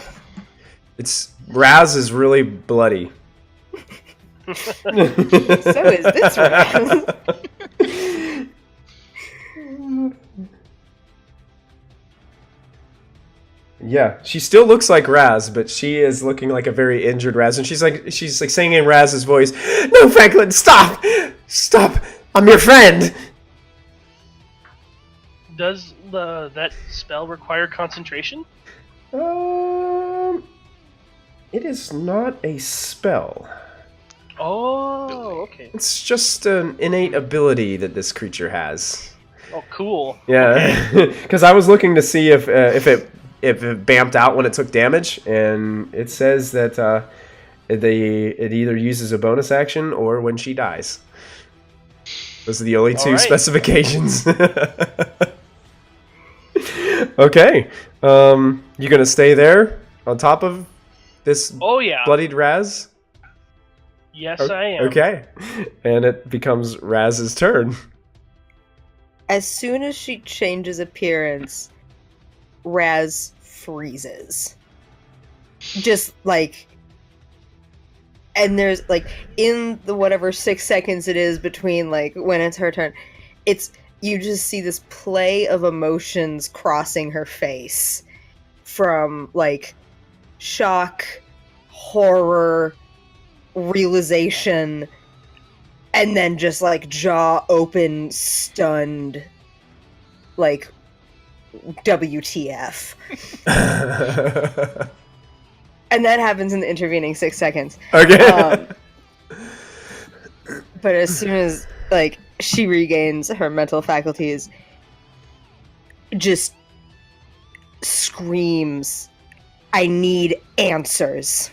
Raz is really bloody. So is this Raz. Yeah, she still looks like Raz, but she is looking like a very injured Raz, and she's like saying in Raz's voice, "No, Franklin, stop! Stop! I'm your friend!" Does that spell require concentration? It is not a spell. Oh, okay. It's just an innate ability that this creature has. Oh, cool. Yeah, because I was looking to see if it bamped out when it took damage, and it says that it either uses a bonus action or when she dies. Those are the only two specifications. Okay, you gonna stay there on top of this bloodied Raz? Yes, I am. Okay, and it becomes Raz's turn. As soon as she changes appearance, Raz freezes. Just like... And there's like, in the whatever 6 seconds it is between like when it's her turn, you just see this play of emotions crossing her face. From like shock, horror, realization, and then just like jaw open, stunned, like WTF. And that happens in the intervening 6 seconds. Okay. But as soon as like she regains her mental faculties, just screams, "I need answers."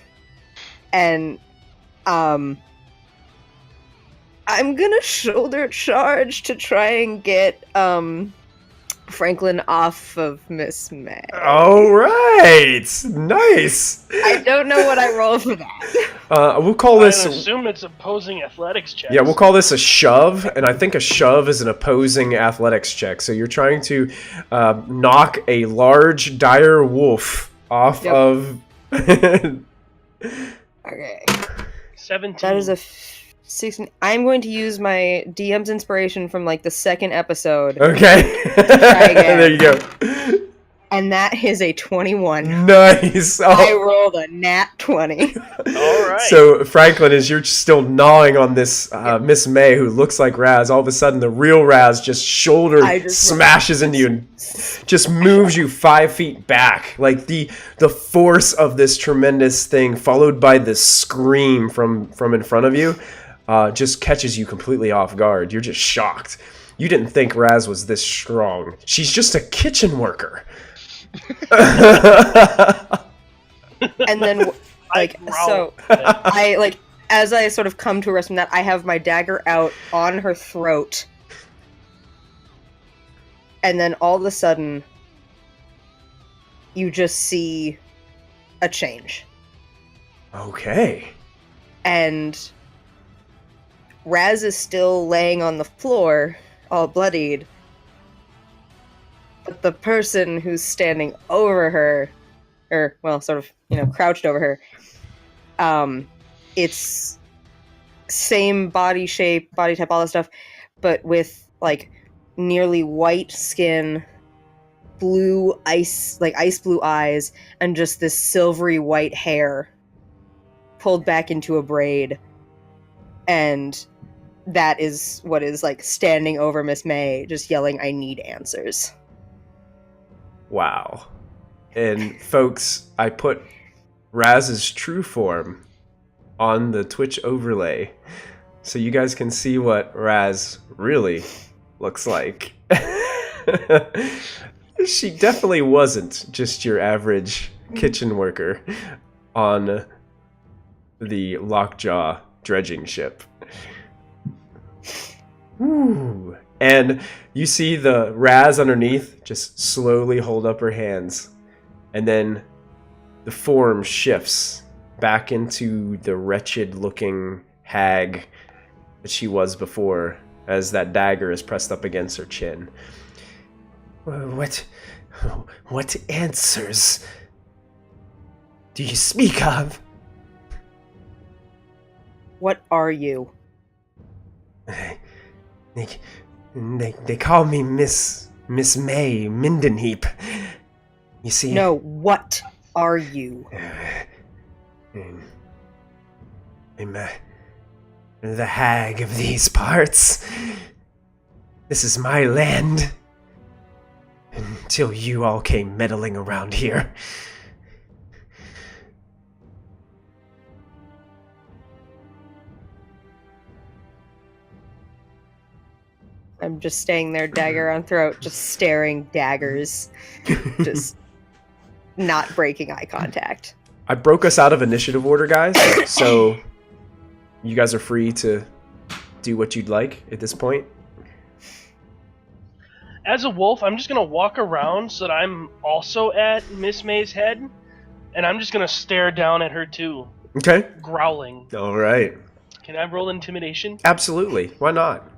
And I'm gonna shoulder charge to try and get Franklin off of Miss May. All right, nice. I don't know what I roll for that. We'll call this. I assume it's opposing athletics checks. Yeah, we'll call this a shove, and I think a shove is an opposing athletics check. So you're trying to knock a large, dire wolf off of. Okay. 17. That is a 16. I'm going to use my DM's inspiration from like the second episode. Okay. Try again. There you go. And that is a 21. Nice. I rolled a nat 20. All right. So Franklin, as you're still gnawing on this Miss May, who looks like Raz, all of a sudden the real Raz just smashes into you and just moves you 5 feet back. Like the force of this tremendous thing, followed by this scream from in front of you, just catches you completely off guard. You're just shocked. You didn't think Raz was this strong. She's just a kitchen worker. And then, like, so I, like, as I sort of come to a rest from that, I have my dagger out on her throat. And then all of a sudden, you just see a change. Okay. And Raz is still laying on the floor, all bloodied. But the person who's standing over her, or, well, sort of, you know, crouched over her, it's same body shape, body type, all that stuff, but with, like, nearly white skin, blue ice, like ice blue eyes, and just this silvery white hair pulled back into a braid. And that is what is, like, standing over Miss May, just yelling, "I need answers." Wow. And folks, I put Raz's true form on the Twitch overlay so you guys can see what Raz really looks like. She definitely wasn't just your average kitchen worker on the Lockjaw dredging ship. Ooh. And you see the Raz underneath just slowly hold up her hands. And then the form shifts back into the wretched-looking hag that she was before, as that dagger is pressed up against her chin. What answers do you speak of? What are you? They call me Miss May Mindenheap. You see? No, what are you? I'm the hag of these parts. This is my land. Until you all came meddling around here. I'm just staying there, dagger on throat, just staring daggers. Just not breaking eye contact. I broke us out of initiative order, guys, so you guys are free to do what you'd like at this point. As a wolf, I'm just gonna walk around so that I'm also at Miss May's head, and I'm just gonna stare down at her too, Okay. growling. All right. Can I roll intimidation? Absolutely. Why not?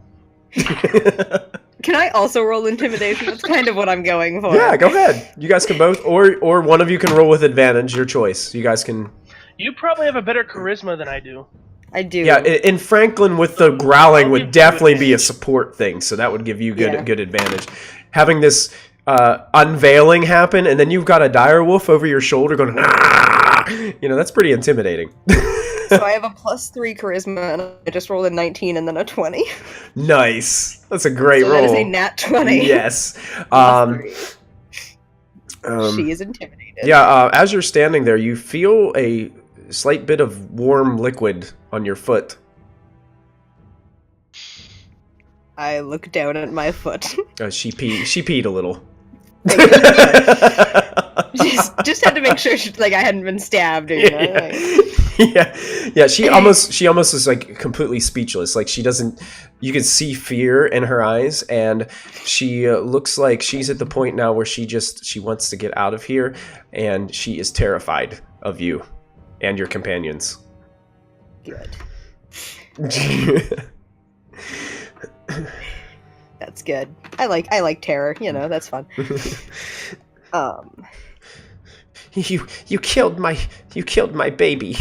Can I also roll intimidation? That's kind of what I'm going for. Yeah, go ahead. You guys can both, or one of you can roll with advantage. Your choice. You guys can. You probably have a better charisma than I do. I do. Yeah, in Franklin with the growling I'll would give you definitely be a advantage. support thing, so that would give you Yeah. good advantage. Having this unveiling happen, and then you've got a dire wolf over your shoulder going, "Ah!" That's pretty intimidating. So I have a +3 charisma, and I just rolled a 19 and then a 20. Nice. That's a great So roll. that is a nat 20. Yes. +3. She is intimidated. Yeah, as you're standing there, you feel a slight bit of warm liquid on your foot. I look down at my foot. She peed a little. just had to make sure I hadn't been stabbed. Or, Yeah. She almost is like completely speechless. Like she doesn't. You can see fear in her eyes, and she looks like she's at the point now where she wants to get out of here, and she is terrified of you and your companions. Good. That's good. I like terror. That's fun. You killed my baby.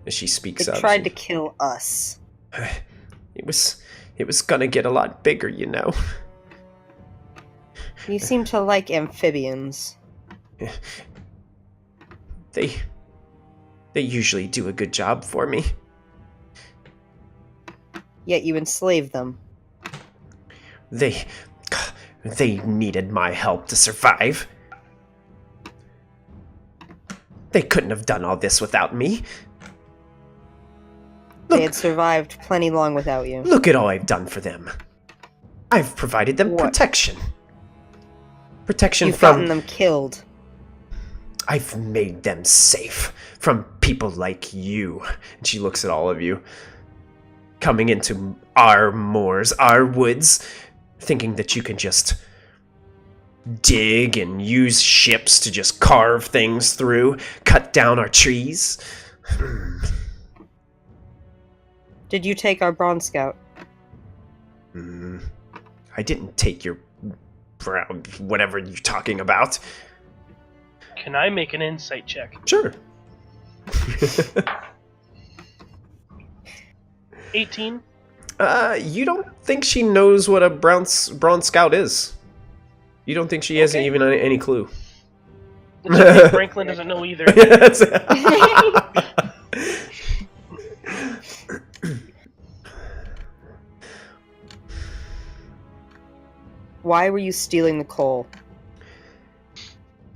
As she speaks They up. tried to kill us. It was gonna get a lot bigger, You seem to like amphibians. They usually do a good job for me. Yet you enslave them. They needed my help to survive. They couldn't have done all this without me. They had survived plenty long without you. Look at all I've done for them. I've provided them What? protection. Protection You've from... gotten them killed. I've made them safe from people like you. And she looks at all of you. Coming into our moors, our woods, thinking that you can just dig and use ships to just carve things through, cut down our trees. Did you take our Bronze Scout? I didn't take your brown whatever you're talking about. Can I make an insight check? Sure. 18. You don't think she knows what a bronze scout is. You don't think she has Okay. even any clue. It's okay, Franklin doesn't know either. Why were you stealing the coal?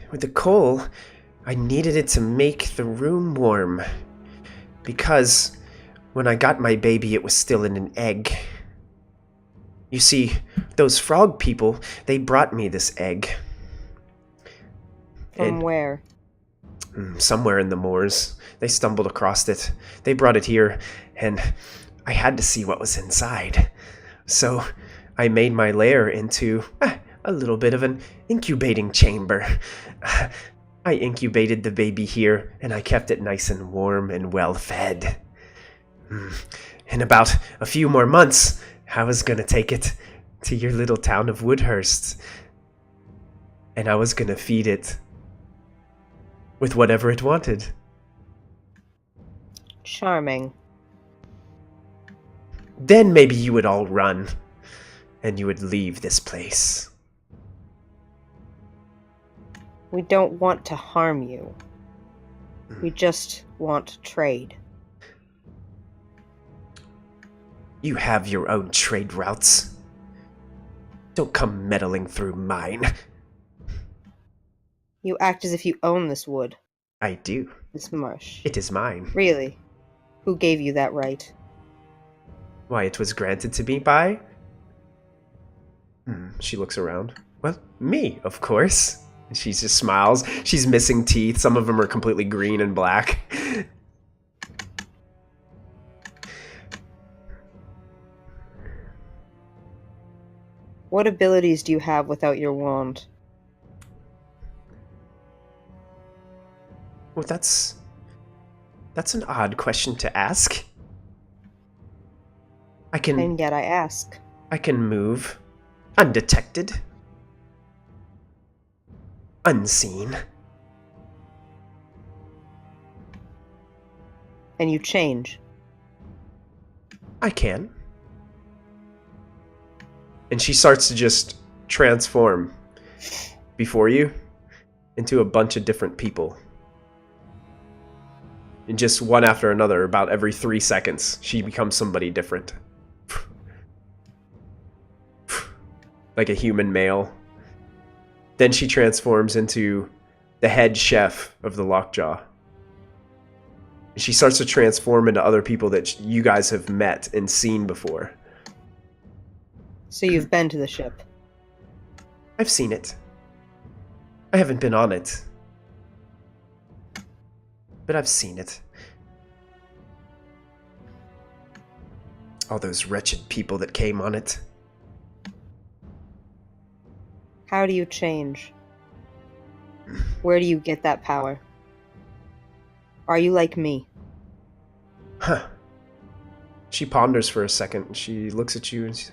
With the coal, I needed it to make the room warm. Because when I got my baby, it was still in an egg. You see, those frog people, they brought me this egg. From where? Somewhere in the moors. They stumbled across it. They brought it here, and I had to see what was inside. So I made my lair into a little bit of an incubating chamber. I incubated the baby here, and I kept it nice and warm and well fed. In about a few more months, I was gonna take it to your little town of Woodhurst, and I was gonna feed it with whatever it wanted. Charming. Then maybe you would all run, and you would leave this place. We don't want to harm you. We just want to trade. You have your own trade routes. Don't come meddling through mine. You act as if you own this wood, I do. this marsh. It is mine. Really? Who gave you that right? Why, it was granted to me by... She looks around. Well, me, of course. And she just smiles. She's missing teeth. Some of them are completely green and black. What abilities do you have without your wand? Well, that's an odd question to ask. And yet I ask. I can move undetected, unseen. And you change. I can. And she starts to just transform before you into a bunch of different people. And just one after another, about every 3 seconds, she becomes somebody different. Like a human male. Then she transforms into the head chef of the Lockjaw. And she starts to transform into other people that you guys have met and seen before. So you've been to the ship. I've seen it. I haven't been on it. But I've seen it. All those wretched people that came on it. How do you change? Where do you get that power? Are you like me? Huh. She ponders for a second. She looks at you and says,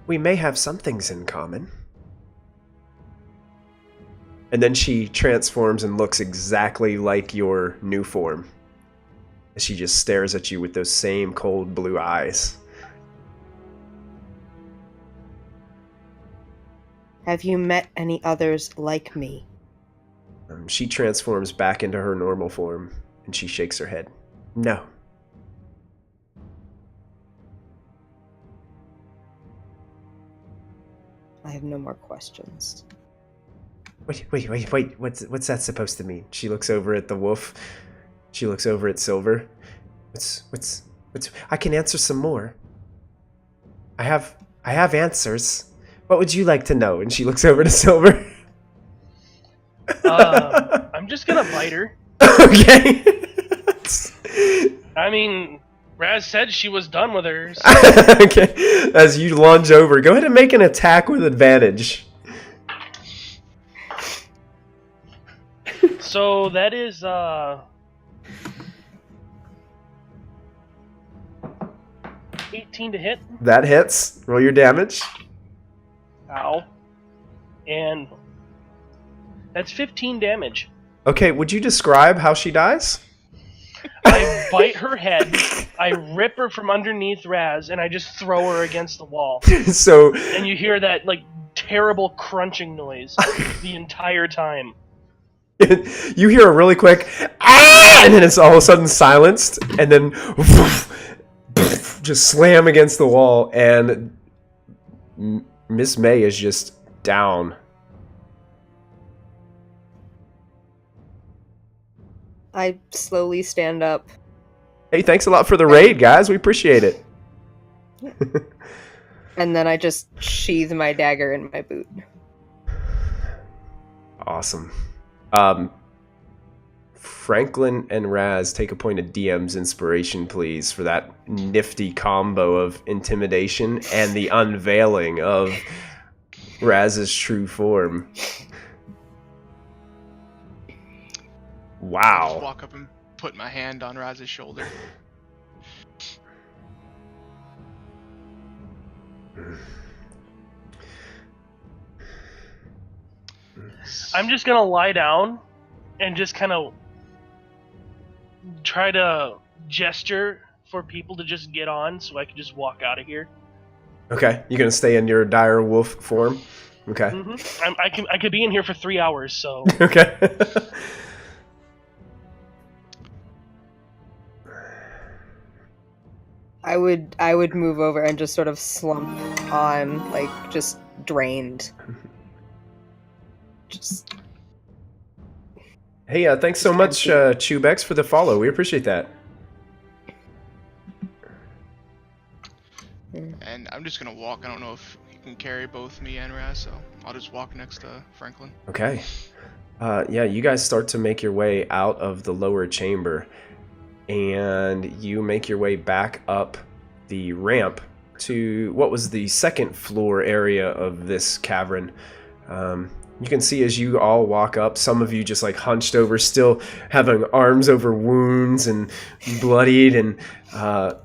we may have some things in common. And then she transforms and looks exactly like your new form. She just stares at you with those same cold blue eyes. Have you met any others like me? She transforms back into her normal form, and she shakes her head. No. I have no more questions. Wait. What's that supposed to mean? She looks over at the wolf. She looks over at Silver. What's I can answer some more. I have I have answers. What would you like to know? And she looks over to Silver. I'm just gonna bite her. Okay. I mean, Raz said she was done with her. So. Okay. As you lunge over, go ahead and make an attack with advantage. So that is 18 to hit. That hits. Roll your damage. Ow. And that's 15 damage. Okay, would you describe how she dies? I bite her head, I rip her from underneath Raz, and I just throw her against the wall. So And you hear that, like, terrible crunching noise the entire time. you hear a really quick ah! And then it's all of a sudden silenced, and then just slam against the wall, and Miss May is just down. I slowly stand up. Hey, thanks a lot for the raid, guys. We appreciate it. And then I just sheathe my dagger in my boot. Awesome. Franklin and Raz, take a point of DM's inspiration, please, for that nifty combo of intimidation and the unveiling of Raz's true form. Just Wow. walk up and put my hand on Raz's shoulder. I'm just gonna lie down and just kind of try to gesture for people to just get on so I can just walk out of here. Okay, you're gonna stay in your dire wolf form? Okay. I could be in here for 3 hours, so Okay. I would move over and just sort of slump on, like, just drained. Just Hey, thanks so much, Chubex, for the follow. We appreciate that. And I'm just gonna walk. I don't know if he can carry both me and Raz, so I'll just walk next to Franklin. Okay. Yeah, you guys start to make your way out of the lower chamber, and you make your way back up the ramp to what was the second floor area of this cavern. You can see as you all walk up, some of you just like hunched over, still having arms over wounds and bloodied, and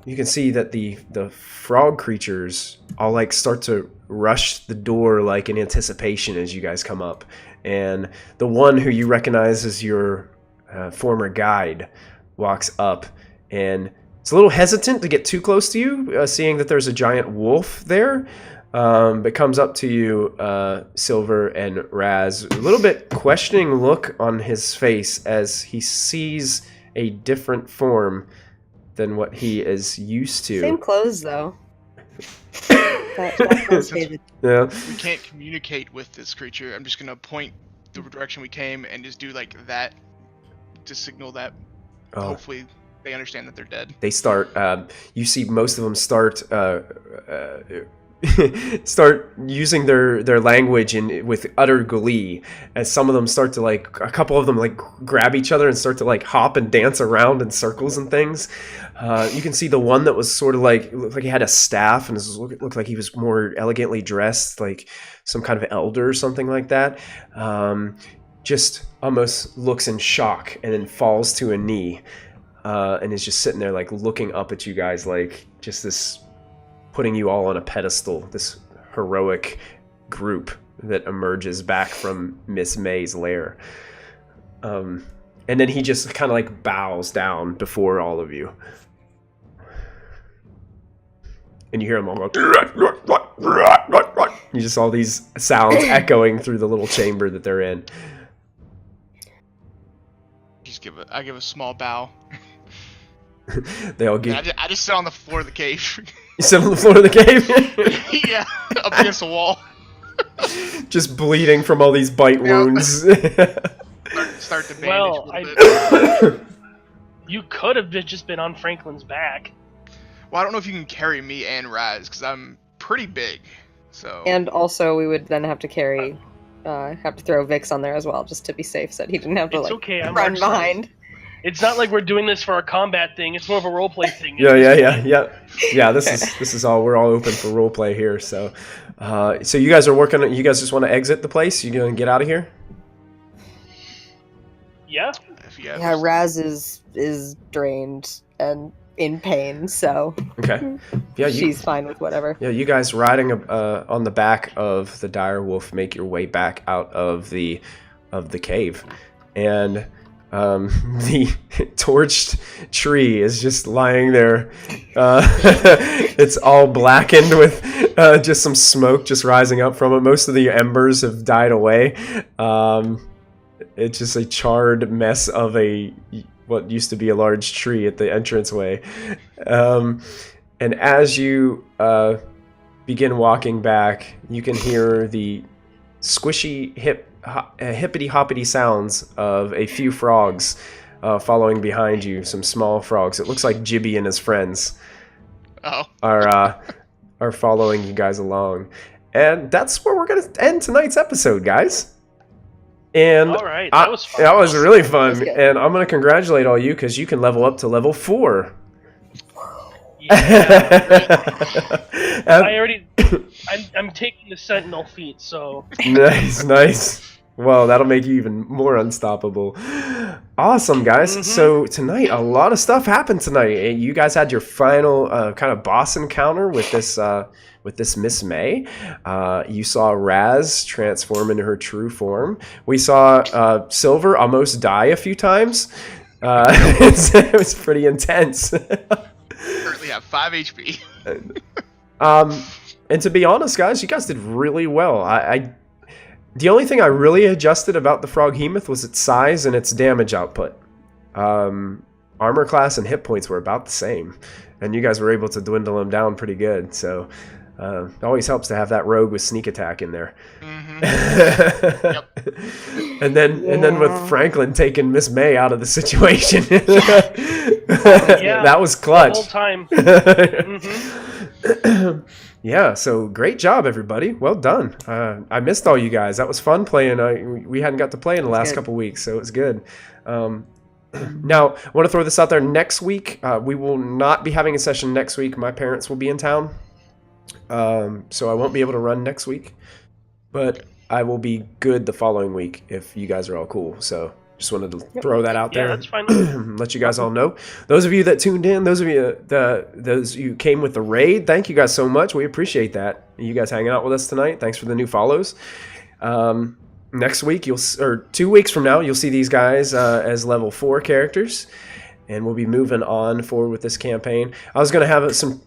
you can see that the frog creatures all like start to rush the door like in anticipation as you guys come up. And the one who you recognize as your former guide walks up, and it's a little hesitant to get too close to you, seeing that there's a giant wolf there. But comes up to you, Silver and Raz, a little bit questioning look on his face as he sees a different form than what he is used to. same clothes though. That clothes faded. Yeah. We can't communicate with this creature. I'm just gonna point the direction we came and just do like that to signal that hopefully they understand that they're dead. They start. You see, most of them start start using their language with utter glee, as some of them start to like, a couple of them like grab each other and start to like hop and dance around in circles and things. You can see the one that was sort of like, looked like he had a staff and looked like he was more elegantly dressed, like some kind of elder or something like that. Just almost looks in shock and then falls to a knee, and is just sitting there like looking up at you guys, like just this, putting you all on a pedestal, this heroic group that emerges back from Miss May's lair. And then he just kind of like bows down before all of you. And you hear him all go, you just all these sounds echoing through the little chamber that they're in. I give a small bow. They all give. I just sit on the floor of the cave. You sit on the floor of the cave? Yeah, up against the wall. Just bleeding from all these bite wounds. Start to bandage Well, a little bit. You could have just been on Franklin's back. Well, I don't know if you can carry me and Raz, because I'm pretty big. So. And also, we would then have to carry, have to throw Vix on there as well, just to be safe, so that he didn't have to It's okay, I'm run large behind. It's not like we're doing this for a combat thing. It's more of a roleplay thing. Yeah. This is all. We're all open for roleplay here. So, so you guys are working. You guys just want to exit the place? You gonna get out of here? Yeah. Yeah, Raz is drained and in pain, so Okay. Yeah, she's fine with whatever. Yeah, you guys riding on the back of the dire wolf make your way back out of the cave, and the torched tree is just lying there. It's all blackened with just some smoke just rising up from it. Most of the embers have died away. It's just a charred mess of what used to be a large tree at the entranceway. And as you begin walking back, you can hear the squishy, hippity-hoppity sounds of a few frogs following behind you, some small frogs. It looks like Jibby and his friends are following you guys along. And that's where we're going to end tonight's episode, guys. And all right, that was fun. That was really fun, and I'm going to congratulate all you because you can level up to level 4. Yeah. I'm taking the Sentinel feat, so nice. Well, that'll make you even more unstoppable. Awesome, guys. Mm-hmm. So tonight, a lot of stuff happened tonight. You guys had your final kind of boss encounter with this Miss May. You saw Raz transform into her true form. We saw Silver almost die a few times. It was pretty intense. Currently have 5 HP. And to be honest, guys, you guys did really well. The only thing I really adjusted about the Froghemoth was its size and its damage output. Armor class and hit points were about the same, and you guys were able to dwindle them down pretty good. So it always helps to have that rogue with sneak attack in there. Mm-hmm. Yep. And then with Franklin taking Miss May out of the situation, that was clutch. The whole time. Mm-hmm. Yeah, so great job, everybody. Well done. I missed all you guys. That was fun playing. We hadn't got to play in the last couple weeks, so it was good. Now, I want to throw this out there. Next week, we will not be having a session next week. My parents will be in town, so I won't be able to run next week. But I will be good the following week if you guys are all cool. So just wanted to throw that out there. Yeah, that's fine. Let you guys all know. Those of you that tuned in, those of you those you came with the raid, thank you guys so much. We appreciate that. You guys hanging out with us tonight. Thanks for the new follows. Next week, 2 weeks from now, you'll see these guys as level 4 characters, and we'll be moving on forward with this campaign. I was going to have some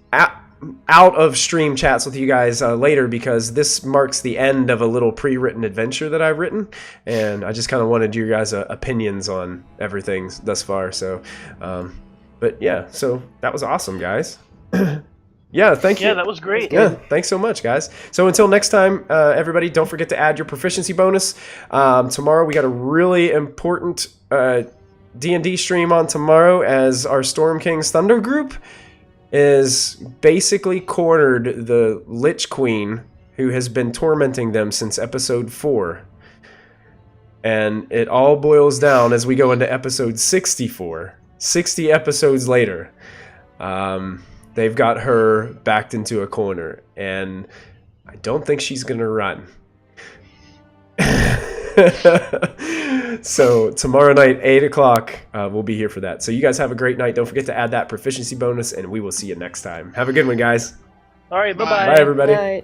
out of stream chats with you guys later, because this marks the end of a little pre-written adventure that I've written, and I just kind of wanted your guys' opinions on everything thus far. So, but yeah, so that was awesome, guys. Yeah, thank you. Yeah, that was great. Yeah, thanks so much, guys. So until next time, everybody, don't forget to add your proficiency bonus. Tomorrow we got a really important D&D stream on tomorrow, as our Storm King's Thunder group is basically cornered the Lich Queen, who has been tormenting them since episode 4. And it all boils down as we go into episode 64. 60 episodes later. They've got her backed into a corner, and I don't think she's going to run. So tomorrow night, 8 o'clock, we'll be here for that. So you guys have a great night. Don't forget to add that proficiency bonus, and we will see you next time. Have a good one, guys. All right, bye-bye. Bye, everybody. Bye.